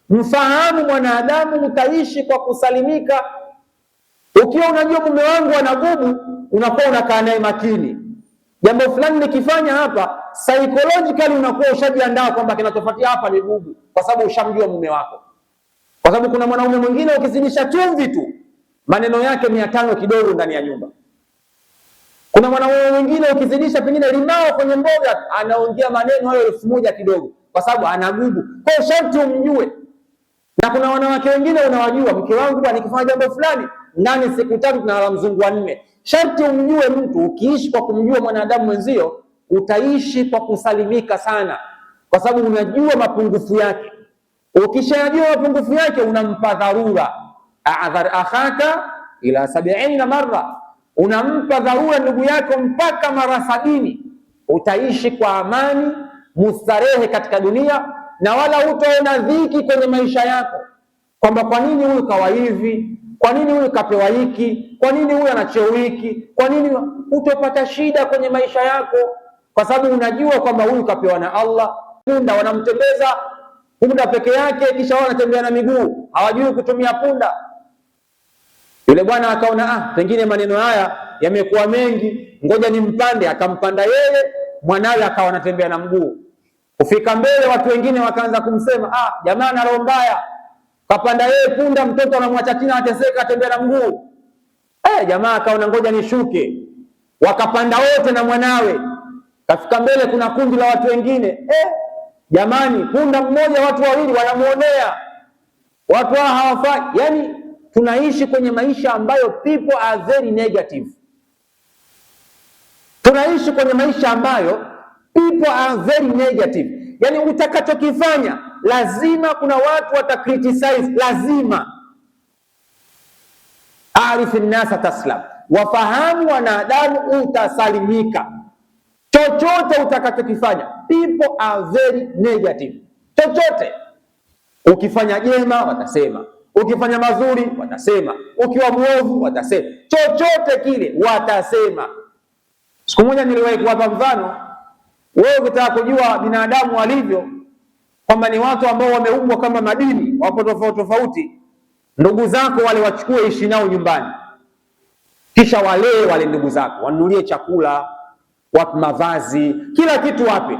mfahamu mwanadamu, utaishi kwa kusalimika. Ukiwa unajua mume wangu ana gubu, unakuwa unakaa naye makini. Jambo fulani nikifanya hapa, psychologically unakuwa ushajiandaa kwamba kinachofuatia hapa ni gubu, kwa sababu ushamjua mume wako. Kwa sababu kuna mwanaume mwingine ukizidisha chumvi tu, maneno yake 500 kidogo ndani ya nyumba. Kuna mwanaume mwingine ukizidisha pengine limao kwenye mboga, anaongea maneno hayo 1000 kidogo, kwa sababu ana gubu. Kwa hiyo sharti umjue. Na kuna wanawake wengine unawajua, mke wangu bwana nikifanya jambo fulani ndani siku 3 tunalala mzungu wa 4. Sharti umjue mtu. Ukiishi kwa kumjua mwanadamu mwenzio, utaishi kwa kusalimika sana, kwa sababu unajua mapungufu yake. Ukishajua mapungufu yake, unampa dharura. A'dhar akhaka ila 70 marra, unampa dharura ndugu yako mpaka mara 70. Utaishi kwa amani, mustarehe katika dunia, na wala hutaona dhiki kwenye maisha yako. kwamba kwa nini huyu kawa hivi, kwa nini huyu kapewa hiki, kwa nini huyu ana cheo hiki, kwa nini. Utapata shida kwenye maisha yako, kwa sababu unajua kwamba huyu kapewa na Allah. Punda wanamtembeza punda peke yake, kisha wao wanatembea na miguu, hawajui kutumia punda. Yule bwana akaona pengine maneno haya yamekuwa mengi, ngoja nimpande. Akampanda yeye, mwanawe akawa anatembea na mguu. Kufika mbele, watu wengine wakaanza kumsema, jamaa ana roho mbaya, kapanda yeye punda, mtoto anamwacha tena ateseka, atembea na mguu. Jamaa akaona ngoja nishuke. Wakapanda wote na mwanawe. Kafika mbele, kuna kundi la watu wengine, jamani, punda mmoja watu wawili wanamuonea, watu hawa hawafai. Yani tunaishi kwenye maisha ambayo people are very negative. Tunaishi kwenye maisha ambayo people are very negative. Yani utakachokifanya lazima kuna watu watakriticize, lazima. Arif an-nasa taslam, wafahamu wanadamu utasalimika. Chochote utakachokifanya, people are very negative. Chochote ukifanya jema watasema, ukifanya mazuri watasema, ukiwa mwovu watasema, chochote kile watasema. Siku moja niliwahi kuwapa mfano, wewe ukitaka kujua binadamu walivyo, kwamba ni watu ambao wameumbwa kama madini, wapo tofauti tofauti. Ndugu zako wale wachukue, ishi nao nyumbani, kisha wale ndugu zako, wanunulie chakula, wape mavazi, kila kitu wape.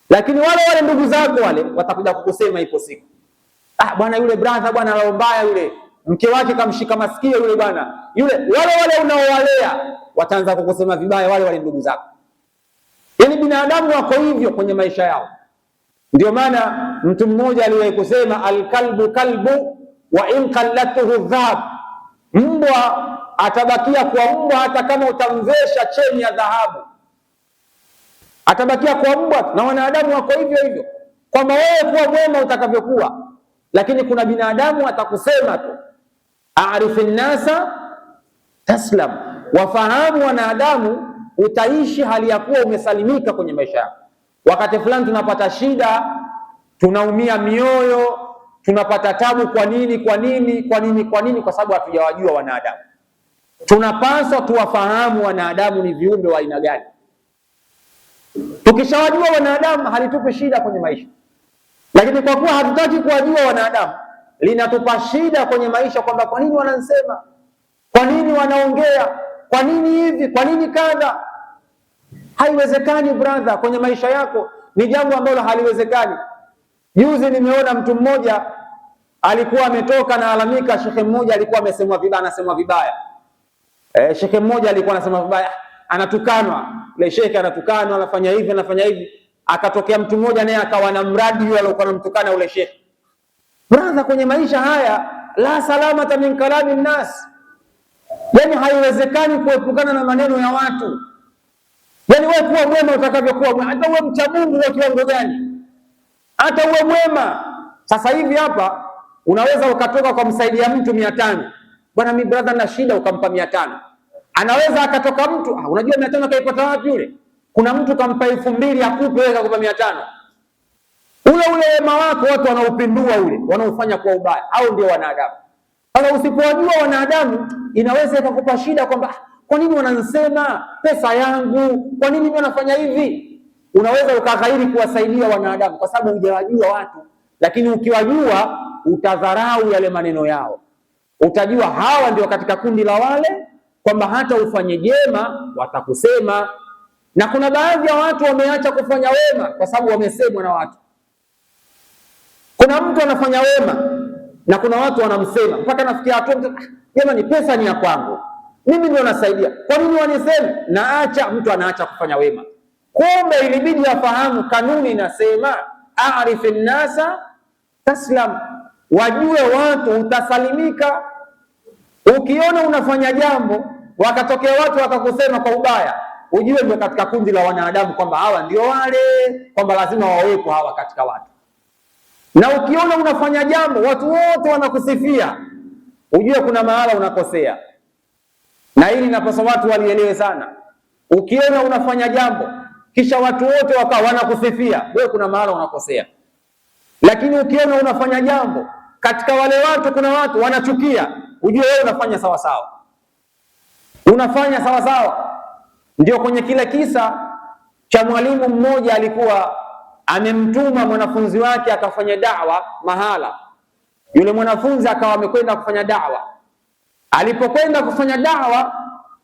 Lakini wale ndugu zako wale watakuja kukusema ipo siku, bwana yule brother bwana roho mbaya yule, mke wake kamshika masikio yule bwana yule. Wale unaowalea wataanza kukusema vibaya wale ndugu zako. Yaani binadamu wako hivyo kwenye maisha yao. Ndio maana mtu mmoja aliwahi kusema, alkalbu kalbu wa in qallatuhu dhahab, mbwa atabakia kwa mbwa hata kama utamvesha cheni ya dhahabu, atabakia kwa mbwa. Na wanadamu wako hivyo hivyo, kwamba wewe kuwa mwema utakavyokuwa, lakini kuna binadamu atakusema tu. Arifin nasa taslam, wafahamu wanadamu, utaishi hali ya kuwa umesalimika kwenye maisha yako. Wakati fulani tunapata shida, tunaumia mioyo, tunapata tabu. Kwa nini? Kwa sababu hatujawajua wanadamu. Tunapaswa tuwafahamu wanadamu ni viumbe wa aina gani. Tukishawajua wanadamu halitupi shida kwenye maisha, lakini kwa kuwa hatutaki kuwajua wanadamu, linatupa shida kwenye maisha, kwamba kwa nini wanansema, kwa nini wanaongea, kwa nini hivi, kwa nini kadha. Haiwezekani brother, kwenye maisha yako ni jambo ambalo haliwezekani. Juzi nimeona mtu mmoja alikuwa ametoka na alamika, shekhe mmoja alikuwa anasemwa vibaya. Shekhe mmoja alikuwa anasema vibaya, anatukanwa, ile shekhe anatukanwa, anafanya hivi. Akatokea mtu mmoja naye akawa na mradi yule alikuwa anamtukana ule shekhe. Brother, kwenye maisha haya la salamata min kalami nnas. Yani haiwezekani kuepukana na maneno ya watu. Yani wewe kuwa mwema utakavyokuwa, hata uwe mcha Mungu wa kiwango gani, hata uwe mwema. Sasa hivi hapa unaweza ukatoka kwa msaidia mtu 500. Bwana mimi brother na shida, ukampa 500. Anaweza akatoka mtu, unajua 500 kaipata wapi yule? Kuna mtu kampa 2000 akupe wewe akakupa 500. Ule wema wako watu wanaupindua, ule wanaofanya kwa ubaya, au ndio wanadamu. Sasa usipowajua wanadamu, inaweza ikakupa shida kwamba kwa nini wanansema pesa yangu, kwa nini mimi wanafanya hivi. Unaweza ukaghairi kuwasaidia wanadamu kwa sababu hujawajua watu. Lakini ukiwajua utadharau yale maneno yao, utajua hawa ndio katika kundi la wale, kwamba hata ufanye jema watakusema. Na kuna baadhi ya watu wameacha kufanya wema kwa sababu wamesemwa na watu. Kuna mtu anafanya wema na kuna watu wanamsema, mpaka nafikia hatua jamani, pesa ni ya kwangu, mimi ndio nasaidia, kwa nini waniseme? Naacha, mtu anaacha kufanya wema. Kumbe ilibidi afahamu kanuni inasema arifin nasa taslam, wajue watu utasalimika. Ukiona unafanya jambo wakatokea watu wakakusema kwa ubaya, ujue ndio katika kundi la wanadamu, kwamba hawa ndio wale, kwamba lazima wawepo hawa katika watu. Na ukiona unafanya jambo watu wote wanakusifia, ujue kuna mahala unakosea. Na hili napaswa watu walielewe sana. Ukiona unafanya jambo kisha watu wote wakawa wanakusifia, wewe kuna mahala unakosea. Lakini ukiona unafanya jambo katika wale watu kuna watu wanachukia, ujue wewe unafanya sawa sawa, unafanya sawa sawa. Ndio kwenye kile kisa cha mwalimu mmoja alikuwa amemtuma mwanafunzi wake akafanya da'wa mahala. Yule mwanafunzi akawa amekwenda kufanya da'wa. Alipokwenda kufanya da'wa,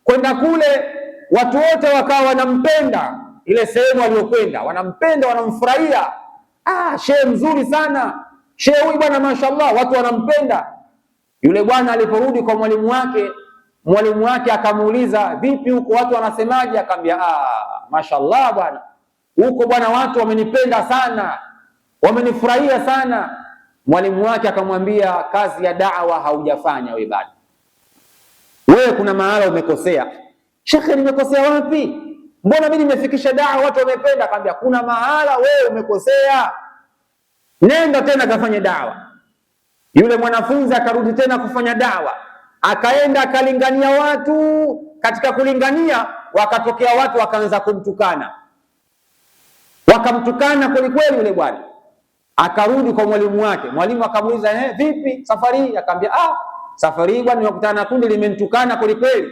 kwenda kule watu wote wakawa wanampenda ile sehemu aliyokwenda, wanampenda, wanamfurahia. Shehe mzuri sana, shehe huyu bwana, mashaallah, watu wanampenda. Yule bwana aliporudi kwa mwalimu wake akamuuliza, vipi huko watu wanasemaje? Akamwambia, mashaallah bwana, huko bwana watu wamenipenda sana, wamenifurahia sana. Mwalimu wake akamwambia, kazi ya da'wa haujafanya wewe bado, wewe kuna mahala umekosea. Shekhe, nimekosea wapi? Mbona mimi nimefikisha da'wa watu wamependa? Akamwambia, kuna mahala wewe umekosea, nenda tena kafanye da'wa. Yule mwanafunzi akarudi tena kufanya da'wa, akaenda akalingania watu. Katika kulingania wakatokea watu wakaanza kumtukana, wakamtukana kweli kweli. Yule bwana akarudi kwa mwalimu wake. Mwalimu akamuuliza, vipi safari hii? Akamwambia, safari hii bwana nimekutana na kundi limenitukana kweli kweli.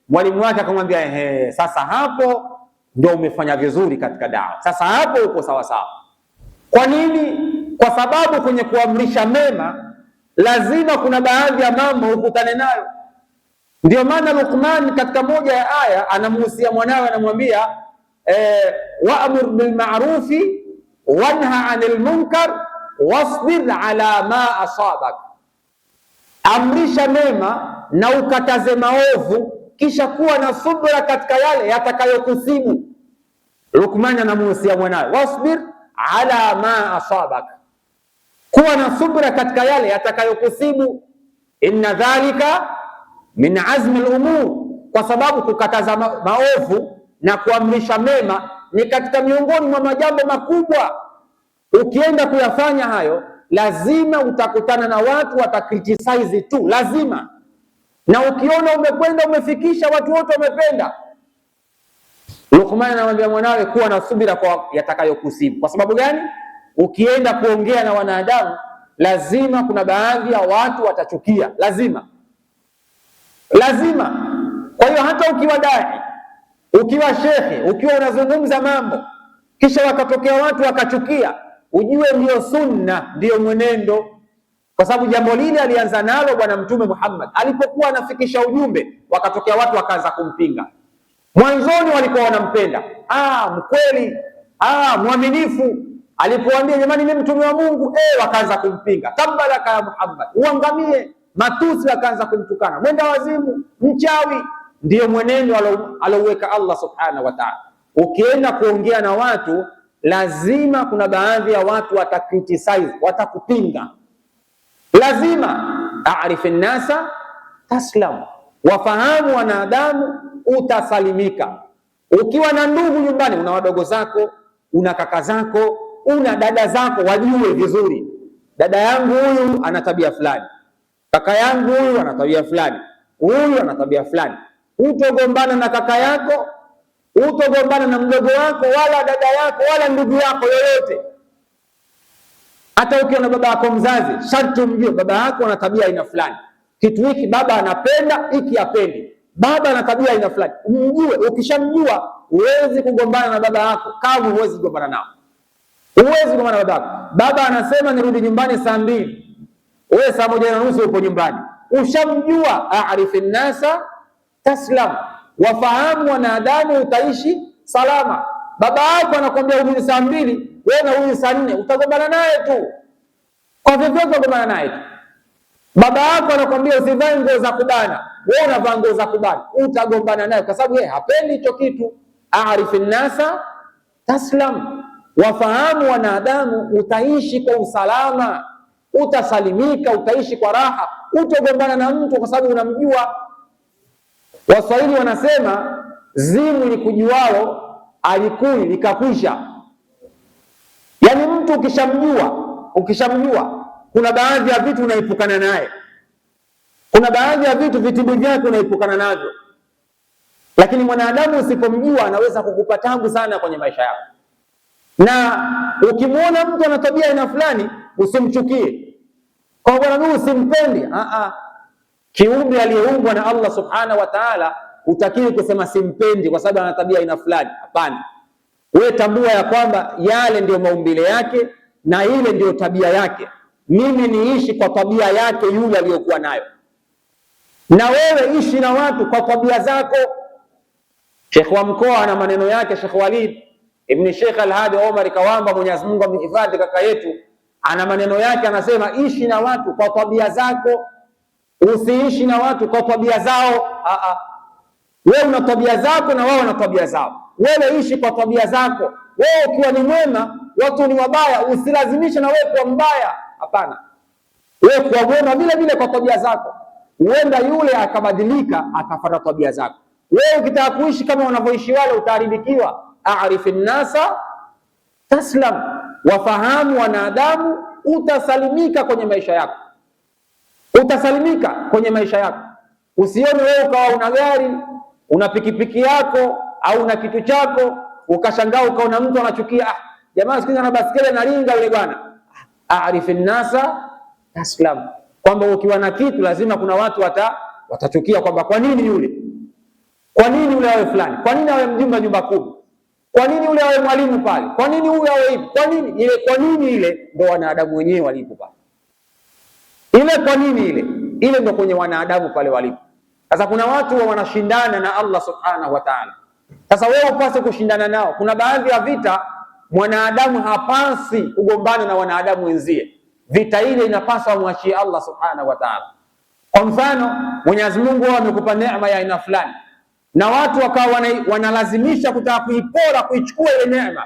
Mwalimu wake akamwambia, sasa hapo ndio umefanya vizuri katika dawa, sasa hapo uko sawa sawa. Kwa nini? Kwa sababu kwenye kuamrisha mema lazima kuna baadhi ya mambo ukutane nayo. Ndio maana Luqman katika moja ya aya anamuhusia mwanawe, anamwambia wa'mur bil ma'rufi wanha 'anil munkar wasbir ala ma asabak, amrisha mema na ukataze maovu, kisha kuwa na subra katika yale yatakayokusibu. Luqman anamuhusia mwanawe, wasbir ala ma asabak, kuwa na subra katika yale yatakayokusibu. Inna dhalika min azmi al-umur, kwa sababu kukataza maovu na kuamrisha mema ni katika miongoni mwa majambo makubwa. Ukienda kuyafanya hayo, lazima utakutana na watu watakriticize tu, lazima. Na ukiona umekwenda umefikisha, watu wote wamependa. Luqman anamwambia mwanawe, kuwa na subira kwa yatakayokusibu. Kwa sababu gani? Ukienda kuongea na wanadamu, lazima kuna baadhi ya watu watachukia, lazima. Kwa hiyo hata ukiwa dai, ukiwa shekhe, ukiwa unazungumza mambo kisha wakatokea watu wakachukia, ujue ndio sunna, ndio mwenendo. Kwa sababu jambo lile alianza nalo Bwana Mtume Muhammad alipokuwa anafikisha ujumbe, wakatokea watu wakaanza kumpinga. Mwanzoni walikuwa wanampenda, mkweli, mwaminifu. Alipoambia jamani, mimi mtume wa Mungu, wakaanza kumpinga, tabbalaka ya Muhammad, uangamie. Matusi wakaanza kumtukana, mwenda wazimu, mchawi. Ndiyo mwenendo alouweka Allah subhanahu wa ta'ala. Ukienda kuongea na watu, lazima kuna baadhi ya watu watakriticize, watakupinga. Lazima a'rif an-nasa taslam, wafahamu wanadamu, utasalimika. Ukiwa na ndugu nyumbani, una wadogo zako, una kaka zako, una dada zako, wajue vizuri, dada yangu huyu ana tabia fulani, kaka yangu huyu ana tabia fulani, huyu ana tabia fulani. Utogombana na kaka yako, utogombana na mdogo wako, wala dada yako, wala ndugu yako yoyote. Hata ukiwa na baba yako mzazi, sharti umjue baba yako ana tabia aina fulani, kitu hiki baba anapenda, hiki hapendi. Baba ana tabia aina fulani, umjue. Ukishamjua, huwezi kugombana na baba yako, kama huwezi kugombana nao. Huwezi kugombana na baba yako. Baba anasema nirudi nyumbani saa 2, wewe saa 1:30 uko nyumbani. Ushamjua, a'rifi nnasa taslam, wafahamu wanadamu, utaishi salama. Baba yako anakuambia urudi saa 2, wewe na urudi saa 4, utagombana naye tu, kwa vyovyote utagombana naye tu. Baba yako anakuambia usivae nguo za kubana, wewe unavaa nguo za kubana, utagombana naye kwa sababu yeye hapendi hicho kitu. A'rifi nnasa taslam, wafahamu wanadamu, utaishi kwa usalama, utasalimika, utaishi kwa raha, utagombana na mtu kwa sababu unamjua. Waswahili wanasema zimu likujuao alikuli likakwisha. Yaani mtu ukishamjua, kuna baadhi ya vitu unaipukana naye, kuna baadhi ya vitu vitimbi vyake unaipukana navyo. Lakini mwanadamu usipomjua, anaweza kukupa tabu sana kwenye maisha yako. Na ukimwona mtu ana tabia aina fulani, usimchukie. kwa bwana mimi simpendi. Kiumbe aliyeumbwa na Allah subhanahu wa ta'ala utakiwi kusema simpendi kwa sababu ana tabia aina fulani. Hapana, wewe tambua ya kwamba yale ndio maumbile yake na ile ndio tabia yake. Mimi niishi kwa tabia yake yule aliyokuwa nayo, na wewe ishi na watu kwa tabia zako. Sheikh wa mkoa ana maneno yake, Sheikh Walid ibn Sheikh Al-Hadi Omar Kawamba, Mwenyezi Mungu amhifadhi kaka yetu, ana maneno yake, anasema ishi na watu kwa tabia zako, usiishi na watu kwa tabia zao. Wewe una tabia zako na wao wana tabia zao, wewe ishi kwa tabia zako. Wewe ukiwa ni mwema, watu ni wabaya, usilazimishe na wewe kuwa mbaya. Hapana, wewe kuwa mwema vile vile kwa tabia zako. Huenda yule akabadilika akafuata tabia zako. Wewe ukitaka kuishi kama wanavyoishi wale utaharibikiwa. A'rifin nasa taslam, wafahamu wanadamu, utasalimika kwenye maisha yako, utasalimika kwenye maisha yako. Usione wewe ukawa una gari, una pikipiki yako au una kitu chako, ukashangaa ukaona mtu anachukia, jamaa sikiza na basikeli na ringa yule bwana. A'rifin nasa taslam, kwamba ukiwa na kitu lazima kuna watu watachukia kwamba kwa nini yule, kwa nini yule awe fulani, kwa nini awe mjumbe nyumba kubwa, kwa nini yule awe mwalimu pale, kwa nini huyu awe hivi, kwa nini ile, kwa nini ile. Ndio wanadamu wenyewe walipo pale, ile kwa nini ile ndio kwenye wanadamu pale walipo. Sasa kuna watu wanashindana na Allah subhanahu wa ta'ala. Sasa wewe upase kushindana nao. Kuna baadhi ya vita mwanadamu hapasi kugombana na wanadamu wenzie, vita ile inapaswa muachie Allah subhanahu wa ta'ala. Kwa mfano, Mwenyezi Mungu amekupa neema ya aina fulani na watu wakawa wanalazimisha kutaka kuipora, kuichukua ile neema.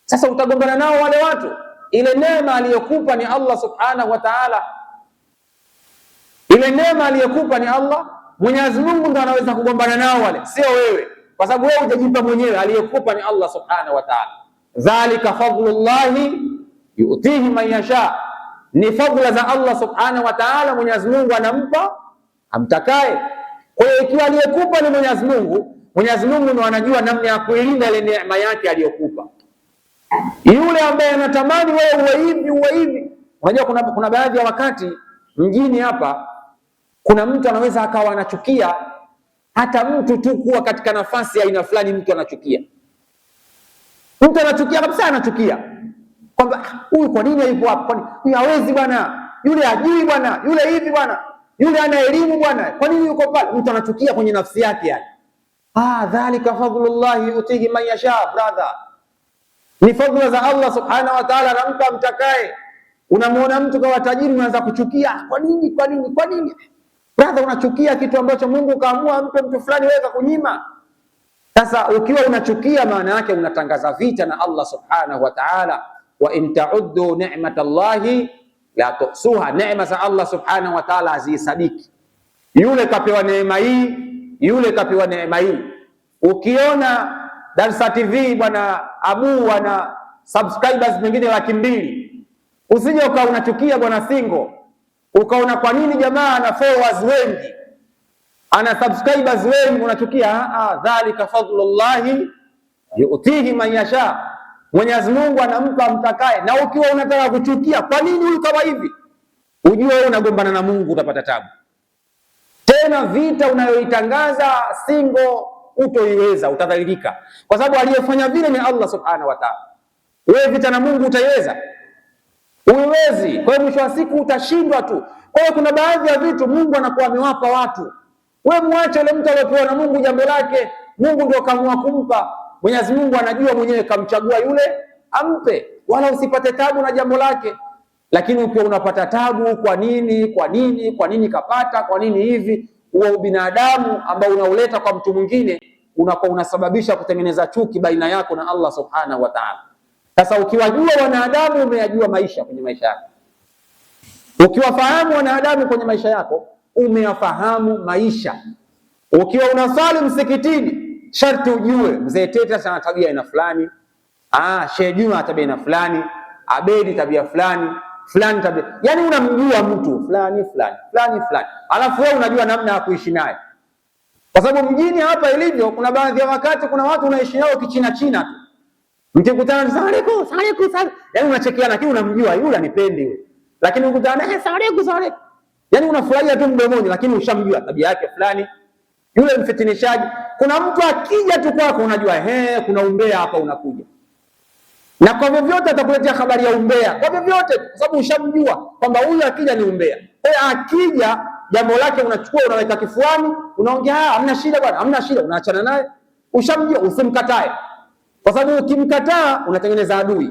Sasa utagombana nao wale watu. Ile neema aliyokupa ni Allah subhanahu wa ta'ala, ile neema aliyokupa ni Allah. Mwenyezi Mungu ndo anaweza kugombana nao wale, sio wewe, kwa sababu wewe hujajipa mwenyewe. Aliyekupa ni Allah subhanahu wa ta'ala. Dhalika fadlullahi yu'tihi man yasha, ni fadla za Allah subhanahu wa ta'ala. Mwenyezi Mungu anampa amtakaye. Kwa hiyo ikiwa aliyekupa ni Mwenyezi Mungu, Mwenyezi Mungu ndo anajua namna ya kuilinda ile neema yake aliyokupa. Yule ambaye anatamani wewe uwe hivi uwe hivi, unajua kuna baadhi ya wakati mjini hapa kuna mtu anaweza akawa anachukia hata mtu tu kuwa katika nafasi ya aina fulani. Mtu anachukia, mtu anachukia kabisa, anachukia kwamba huyu kwa nini yupo hapa, kwani huyu hawezi bwana, yule hajui bwana, yule hivi bwana, yule ana elimu bwana, kwa nini yuko pale? Mtu anachukia kwenye nafsi yake yani. Dhalika fadlullahi yutihi man yasha. Brother, ni fadhila za Allah subhanahu wa ta'ala, anampa mtakaye. Unamuona mtu kwa tajiri unaanza kuchukia, kwa nini kwa nini kwa nini? Brother, unachukia kitu ambacho Mungu kaamua ampe mtu fulani, wewe kunyima. Sasa ukiwa unachukia, maana yake unatangaza vita na Allah subhanahu wa ta'ala. Wa in ta'uddu ni'matallahi la tuhsuha, neema za Allah subhanahu wa ta'ala hazihesabiki. Yule kapewa neema hii, yule kapewa neema hii. Ukiona Darsa TV bwana Abu ana subscribers mengine 200,000, usije ukawa unachukia bwana Singo, ukaona kwa nini jamaa ana followers wengi, ana subscribers wengi, unachukia. Dhalika fadlullahi yu'tihi man yasha, Mwenyezi Mungu anampa mtakaye. Na ukiwa unataka kuchukia kwa nini huyu kama hivi, ujue wewe unagombana na Mungu, utapata tabu. Tena vita unayoitangaza Singo utoiweza, utadhalilika, kwa sababu aliyefanya vile ni Allah subhanahu wa ta'ala. Wewe vita na Mungu utaiweza? Uiwezi. Kwa hiyo mwisho wa siku utashindwa tu. Kwa hiyo kuna baadhi ya vitu Mungu anakuwa amewapa watu, wewe muache yule mtu aliyepewa na Mungu jambo lake. Mungu ndio kaamua kumpa. Mwenyezi Mungu anajua mwenyewe kamchagua yule ampe, wala usipate tabu na jambo lake. Lakini ukiwa unapata tabu, kwa nini kapata, kwa nini hivi, huo binadamu ambao unauleta kwa mtu mwingine unakuwa unasababisha kutengeneza chuki baina yako na Allah subhanahu wa ta'ala. Sasa ukiwajua wanadamu, umeyajua maisha kwenye maisha yako. Ukiwafahamu wanadamu kwenye maisha yako, umeyafahamu maisha. Ukiwa unasali msikitini, sharti ujue mzee Teta sana tabia ina fulani, Sheikh Juma ana tabia ina fulani, Abedi tabia fulani, fulani tabia. Yaani unamjua mtu fulani. Alafu wewe unajua namna ya kuishi naye. Kwa sababu mjini hapa ilivyo, kuna baadhi ya wakati kuna watu unaishi nao kichina tu. Mkikutana, salamu alaykum, yaani unachekeana, lakini unamjua yule anipendi yule. lakini ukutana naye salamu alaykum, yani unafurahia tu mdomoni, lakini ushamjua tabia yake fulani, yule mfitinishaji. Kuna mtu akija tu kwako unajua kuna umbea hapa unakuja, na kwa vyovyote atakuletea habari ya umbea, kwa vyovyote, kwa sababu ushamjua kwamba huyu akija ni umbea. Akija jambo lake unachukua unaweka kifuani, unaongea hamna shida bwana, hamna shida, unaachana naye. Ushamjua, usimkatae, kwa sababu ukimkataa unatengeneza adui,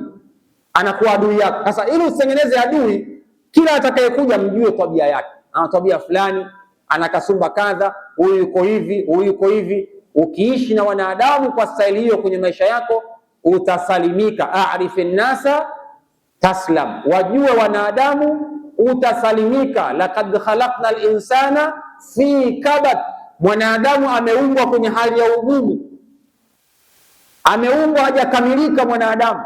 anakuwa adui yako. Sasa ili usitengeneze adui, kila atakayekuja mjue tabia yake, ana tabia fulani, ana kasumba kadha, huyu yuko hivi, huyu yuko hivi. Ukiishi na wanadamu kwa staili hiyo kwenye maisha yako utasalimika. A'rifi nnasa taslam, wajue wanadamu utasalimika. Laqad khalaqna al-insana fi kabad, mwanadamu ameumbwa kwenye hali ya ugumu, ameumbwa hajakamilika mwanadamu,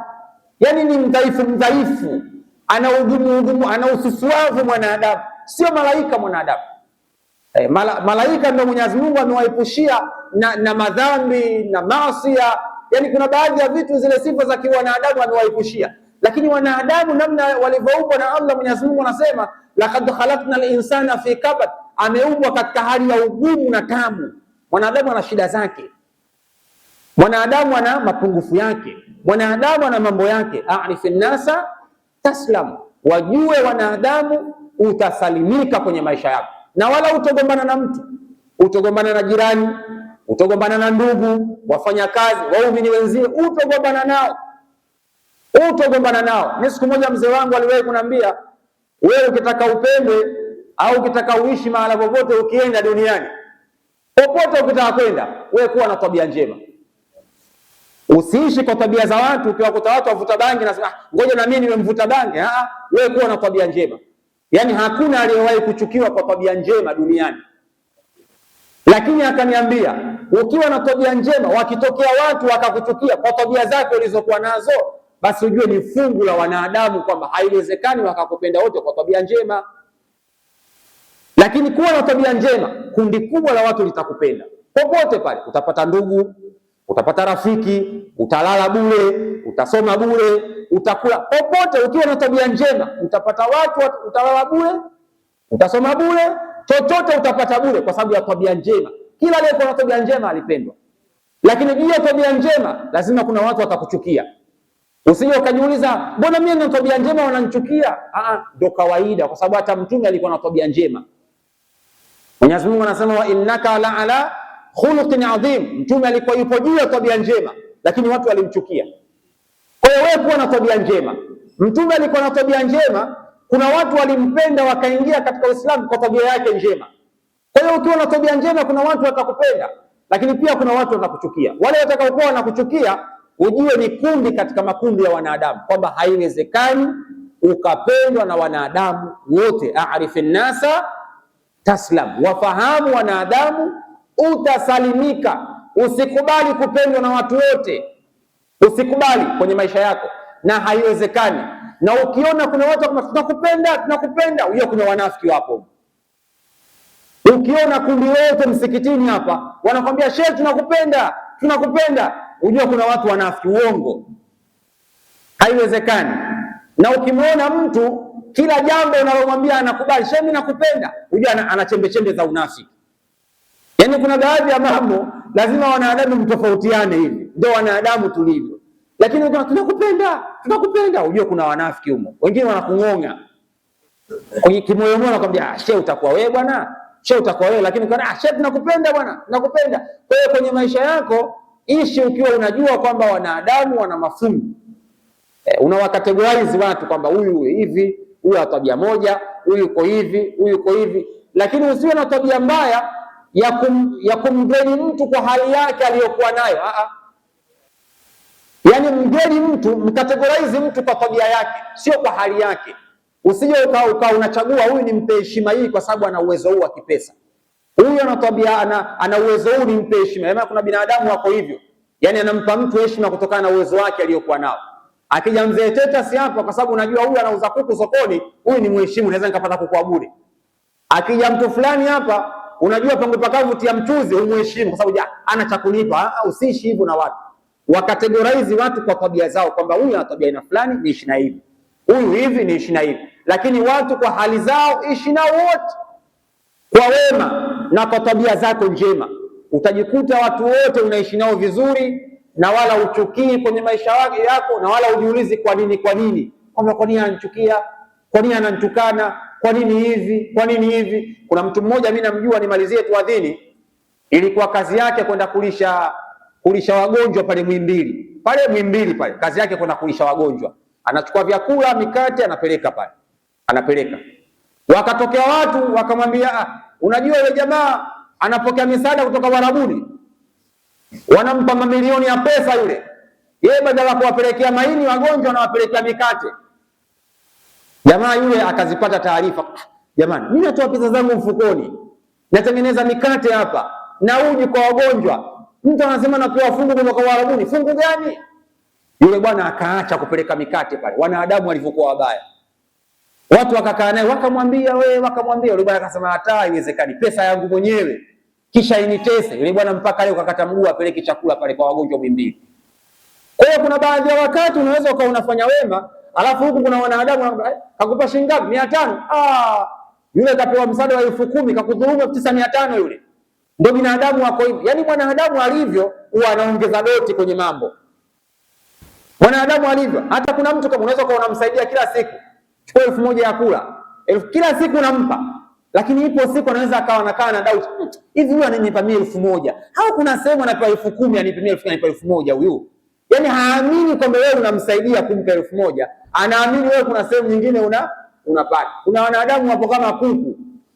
yani ni mdhaifu, ana ugumu, ana ususuavu mwanadamu, sio malaika mwanadamu. Malaika ndio Mwenyezi Mungu amewaepushia na madhambi na maasi, yani kuna baadhi ya vitu zile sifa za kiwanadamu amewaepushia, lakini wanadamu namna walivyoumbwa na Allah, Mwenyezi Mungu anasema laqad khalaqna al-insana fi kabad, ameumbwa katika hali ya ugumu na tamu. Mwanadamu ana shida zake, mwanadamu ana mapungufu yake, mwanadamu ana mambo yake. A'rifi nnasa taslam, wajue wanadamu utasalimika kwenye maisha yako, na wala utogombana na mtu, utogombana na jirani, utogombana na ndugu, wafanyakazi, waumini wenzio, utogombana nao. Ni siku moja mzee wangu aliwahi kuniambia, wewe ukitaka upendwe au ukitaka uishi mahala popote ukienda duniani, popote ukitaka kwenda, wewe kuwa na tabia njema. Usiishi kwa tabia za watu. Ukiwakuta watu wavuta bangi nasema ngoja na mimi niwe mvuta bangi, wewe kuwa na tabia njema. Yani hakuna aliyewahi kuchukiwa kwa tabia njema duniani. Lakini akaniambia, ukiwa na tabia njema, wakitokea watu wakakuchukia kwa tabia zako ulizokuwa nazo, basi ujue ni fungu la wanadamu kwamba haiwezekani wakakupenda wote kwa tabia njema. Lakini kuwa na tabia njema, kundi kubwa la watu litakupenda. Popote pale utapata ndugu, utapata rafiki, utalala bure, utasoma bure, utakula popote. Ukiwa na tabia njema utapata watu, utalala bure, utasoma bure, chochote utapata bure kwa sababu ya tabia njema. Kila aliyekuwa na tabia njema alipendwa. Lakini juu ya tabia njema lazima kuna watu watakuchukia. Usije ukajiuliza mbona mimi na tabia njema wananichukia? Ndio kawaida, kwa sababu hata mtume alikuwa na tabia njema. Mwenyezi Mungu anasema wa innaka la ala khuluqin adhim, mtume alikuwa yupo juu ya tabia njema, lakini watu walimchukia. Kwa hiyo wewe kuwa na tabia njema. Mtume alikuwa na tabia njema, kuna watu walimpenda wakaingia katika Uislamu kwa tabia yake njema. Kwa hiyo ukiwa na tabia njema kuna watu watakupenda, lakini pia kuna watu watakuchukia. Wale watakaokuwa wanakuchukia ujue ni kundi katika makundi ya wanadamu, kwamba haiwezekani ukapendwa na wanadamu wote. A'rifi nnasa taslam, wafahamu wanadamu utasalimika. Usikubali kupendwa na watu wote, usikubali kwenye maisha yako, na haiwezekani. Na ukiona kuna watu kama tunakupenda, huyo kuna wanafiki wapo. Ukiona kundi lote msikitini hapa wanakwambia shehe tunakupenda, unajua kuna watu wanafiki, uongo, haiwezekani. Na ukimwona mtu kila jambo unalomwambia anakubali, shehe mimi nakupenda, unajua ana chembe za unafiki. Yaani kuna baadhi ya mambo lazima wanadamu mtofautiane, hivi ndio wanadamu tulivyo. Lakini ukiona tunakupenda, unajua kuna wanafiki humo. Wengine wanakung'onga kwenye kimoyo mwao, anakuambia shehe utakuwa wewe bwana, shehe utakuwa wewe, lakini kwa shehe tunakupenda bwana, tunakupenda. Kwa hiyo kwenye maisha yako ishi ukiwa unajua kwamba wanadamu wana mafungu. Unawakategorize watu kwamba huyu hivi, huyu ana tabia moja, huyu yuko hivi, huyu yuko hivi, lakini usiwe na tabia mbaya ya kumgeni mtu kwa hali yake aliyokuwa nayo. Yaani mgeni mtu, mkategorize mtu kwa tabia yake, sio kwa hali yake. Usije unachagua huyu nimpe heshima hii kwa sababu ana uwezo huu wa kipesa, huyu ana tabia ana uwezo huu nimpe heshima. Yaani kuna binadamu wako hivyo, yaani anampa mtu heshima kutokana na uwezo wake aliyokuwa nao. Akija mzee Teta si hapa kwa sababu unajua huyu anauza kuku sokoni, huyu ni mheshimu, naweza nikapata kuku bure. Akija mtu fulani hapa unajua pango pakavu tia mchuzi, humheshimu kwa sababu ana cha kunipa. Usiishi hivyo na watu. Wakategorize watu kwa tabia zao, kwamba huyu ana tabia ina fulani niishi na hivi, huyu hivi niishi na hivi. lakini watu kwa hali zao ishi nao wote kwa wema na kwa tabia zako njema. Utajikuta watu wote unaishi nao vizuri, na wala uchukii kwenye maisha yako, na wala ujiulizi kwa nini, kwamba kwa nini ananichukia, kwa nini ananitukana, kwa nini hivi. Kuna mtu mmoja mimi namjua, nimalizie tu adhini, ilikuwa kazi yake kwenda kulisha wagonjwa pale Muhimbili pale, kazi yake kwenda kulisha wagonjwa. Anachukua vyakula, mikate, anapeleka. Wakatokea watu wakamwambia, unajua yule jamaa anapokea misaada kutoka Warabuni, wanampa mamilioni ya pesa yule. Yeye badala ya kuwapelekea maini wagonjwa anawapelekea mikate. Jamaa yule akazipata taarifa, jamani, mimi natoa pesa zangu mfukoni, natengeneza mikate hapa na uji kwa wagonjwa, mtu anasema napewa fungu kutoka Warabuni. Fungu gani? Yule bwana akaacha kupeleka mikate pale. Wanadamu walivyokuwa wabaya, watu wakakaa naye wakamwambia, yule bwana akasema, hata haiwezekani, pesa yangu mwenyewe kisha initese. Yule bwana mpaka leo kakata mguu apeleke chakula pale kwa wagonjwa Muhimbili. Kwa hiyo kuna baadhi ya wakati unaweza ukawa unafanya wema, alafu huku kuna wanadamu kakupa shilingi ngapi? 500. Yule kapewa msaada wa 10,000 kakudhulumu 9,500 yule. Ndio binadamu wako hivyo. Yaani mwanadamu alivyo huwa anaongeza doti kwenye mambo. Mwanadamu alivyo, hata kuna mtu kama unaweza kuwa unamsaidia kila siku, chukua 1,000 ya kula, kila siku unampa, lakini ipo siku anaweza akawa anakaa na doubt, hivi huyu ananipa 1,000 au kuna sehemu anapewa 10,000 anipe 1,000 huyu? Yaani haamini kwamba wewe unamsaidia kumpa 1,000, anaamini wewe kuna sehemu nyingine unapata. Kuna wanadamu wapo kama kuku.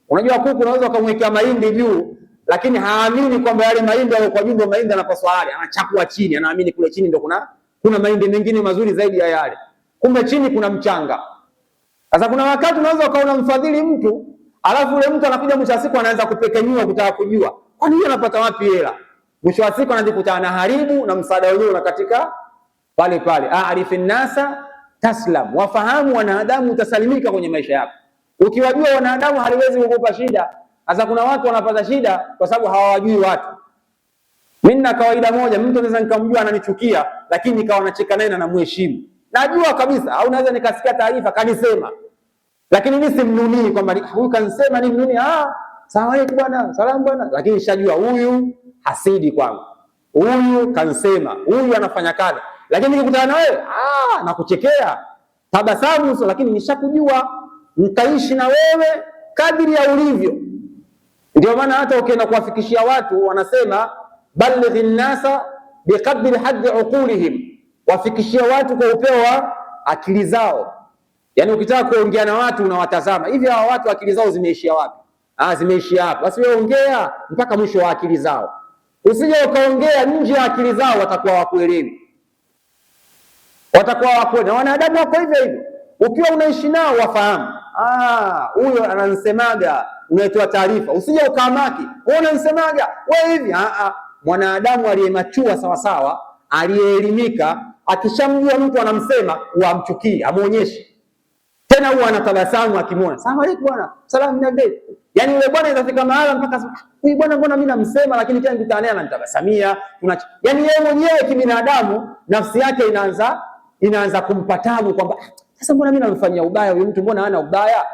Unajua kuku unaweza ukamwekea mahindi juu, lakini haamini kwamba yale mahindi yale kwa jumla mahindi anapaswa yale, anachakua chini, anaamini kule chini ndio kuna mahindi mengine mazuri zaidi ya yale. Kumbe chini kuna mchanga. Sasa kuna wakati unaweza ukaona mfadhili mtu, alafu yule mtu anakuja mwisho wa siku anaanza kupekenyua kutaka kujua kwani yeye anapata wapi hela. Mwisho wa siku anajikuta anaharibu na msaada wenyewe unakatika pale. Arifin nasa taslam, wafahamu wanadamu utasalimika kwenye maisha yako. Ukiwajua wanadamu haliwezi kukupa shida. Sasa kuna watu wanapata shida kwa sababu hawajui watu. Mimi na kawaida moja, mtu anaweza nikamjua ananichukia, lakini nikawa nacheka naye na namheshimu. Najua kabisa, au naweza nikasikia taarifa kanisema, lakini mimi simnunii kwamba huyu kanisema ni mnuni. Salamu alaykum bwana, salamu bwana, lakini nishajua huyu hasidi kwangu, huyu kanisema, huyu anafanya kazi. Lakini nikikutana na wewe, nakuchekea, tabasamu uso, lakini nishakujua, nitaishi na wewe kadiri ya ulivyo. Ndio maana hata ukienda kuwafikishia watu wanasema balighi nnasa biqadri haddi uqulihim, wafikishia watu kwa upeo wa akili zao. Yaani ukitaka kuongea na watu unawatazama, hivi hawa watu akili zao zimeishia wapi? Zimeishia hapa. Basi wewe ongea mpaka mwisho wa akili zao. Usije ukaongea nje ya akili zao, watakuwa wakuelewi. Na wanadamu wako hivyo. Ukiwa unaishi nao wafahamu, huyo ananisemaga, unaitoa taarifa. Usije ukamaki, wewe unanisemaga, wewe hivi. Mwanadamu aliyemachua sawa sawa, aliyeelimika, akishamjua mtu anamsema, uamchukii, amuonyeshe. Tena huwa anatabasamu akimwona. Salamu alaykum bwana. Salamu alaykum. Yaani yule bwana itafika mahala mpaka huyu bwana mbona mimi namsema lakini kila nikutana naye ananitabasamia. Yaani yeye mwenyewe kibinadamu nafsi yake inaanza kumpa tabu kwamba sasa mbona mimi namfanyia ubaya huyu mtu, mbona hana ubaya?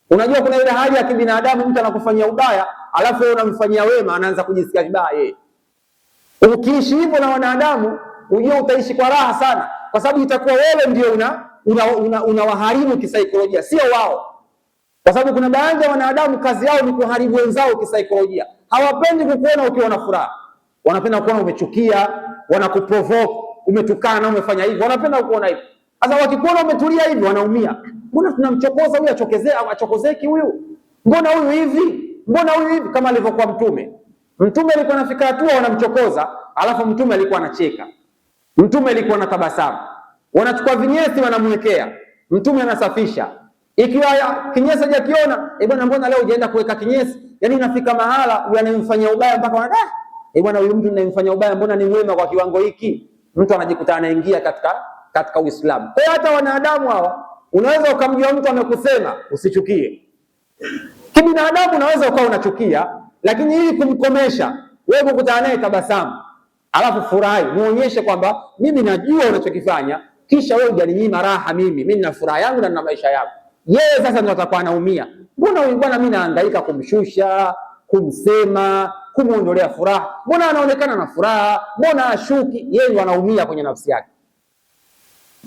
Unajua kuna ile hali ya kibinadamu, mtu anakufanyia ubaya alafu wewe unamfanyia wema, anaanza kujisikia vibaya yeye. Ukiishi hivyo na wanadamu, unajua utaishi kwa raha sana, kwa sababu itakuwa wewe ndio unawaharibu kisaikolojia, sio wao. Kwa sababu kuna baadhi ya wanadamu kazi yao ni kuharibu wenzao kisaikolojia. Hawapendi kukuona ukiwa na furaha. Wanapenda kuona umechukia, wanakuprovoke, umetukana, umefanya hivi. Wanapenda kukuona hivi. Sasa wakikuona umetulia hivi wanaumia. Mbona tunamchokoza huyu achokozeki huyu? Mbona huyu hivi? Kama alivyokuwa Mtume. Mtume alikuwa anafika hatua wanamchokoza, alafu Mtume alikuwa anacheka. Mtume alikuwa anatabasamu. Wanachukua vinyesi wanamwekea. Mtume anasafisha. Ikiwa kinyesi hajakiona, bwana mbona leo hujaenda kuweka kinyesi? Yaani inafika mahala huyu anamfanyia ubaya mpaka wana bwana huyu mtu ninamfanyia ubaya, mbona ni mwema kwa kiwango hiki? Mtu anajikuta anaingia katika Uislamu. Kwa hata wanadamu hawa unaweza ukamjua mtu amekusema usichukie. Kibinadamu unaweza ukawa unachukia, lakini ili kumkomesha wewe kukutana naye tabasamu. Alafu furahi, muonyeshe kwamba mimi najua unachokifanya, kisha wewe hujaninyima raha mimi nina furaha yangu na nina maisha yangu. yeye sasa ndio atakuwa anaumia. Mbona huyu bwana mimi nahangaika kumshusha, kumsema, kumuondolea furaha, mbona anaonekana na furaha, mbona ashuki? Yeye ndio anaumia kwenye nafsi yake.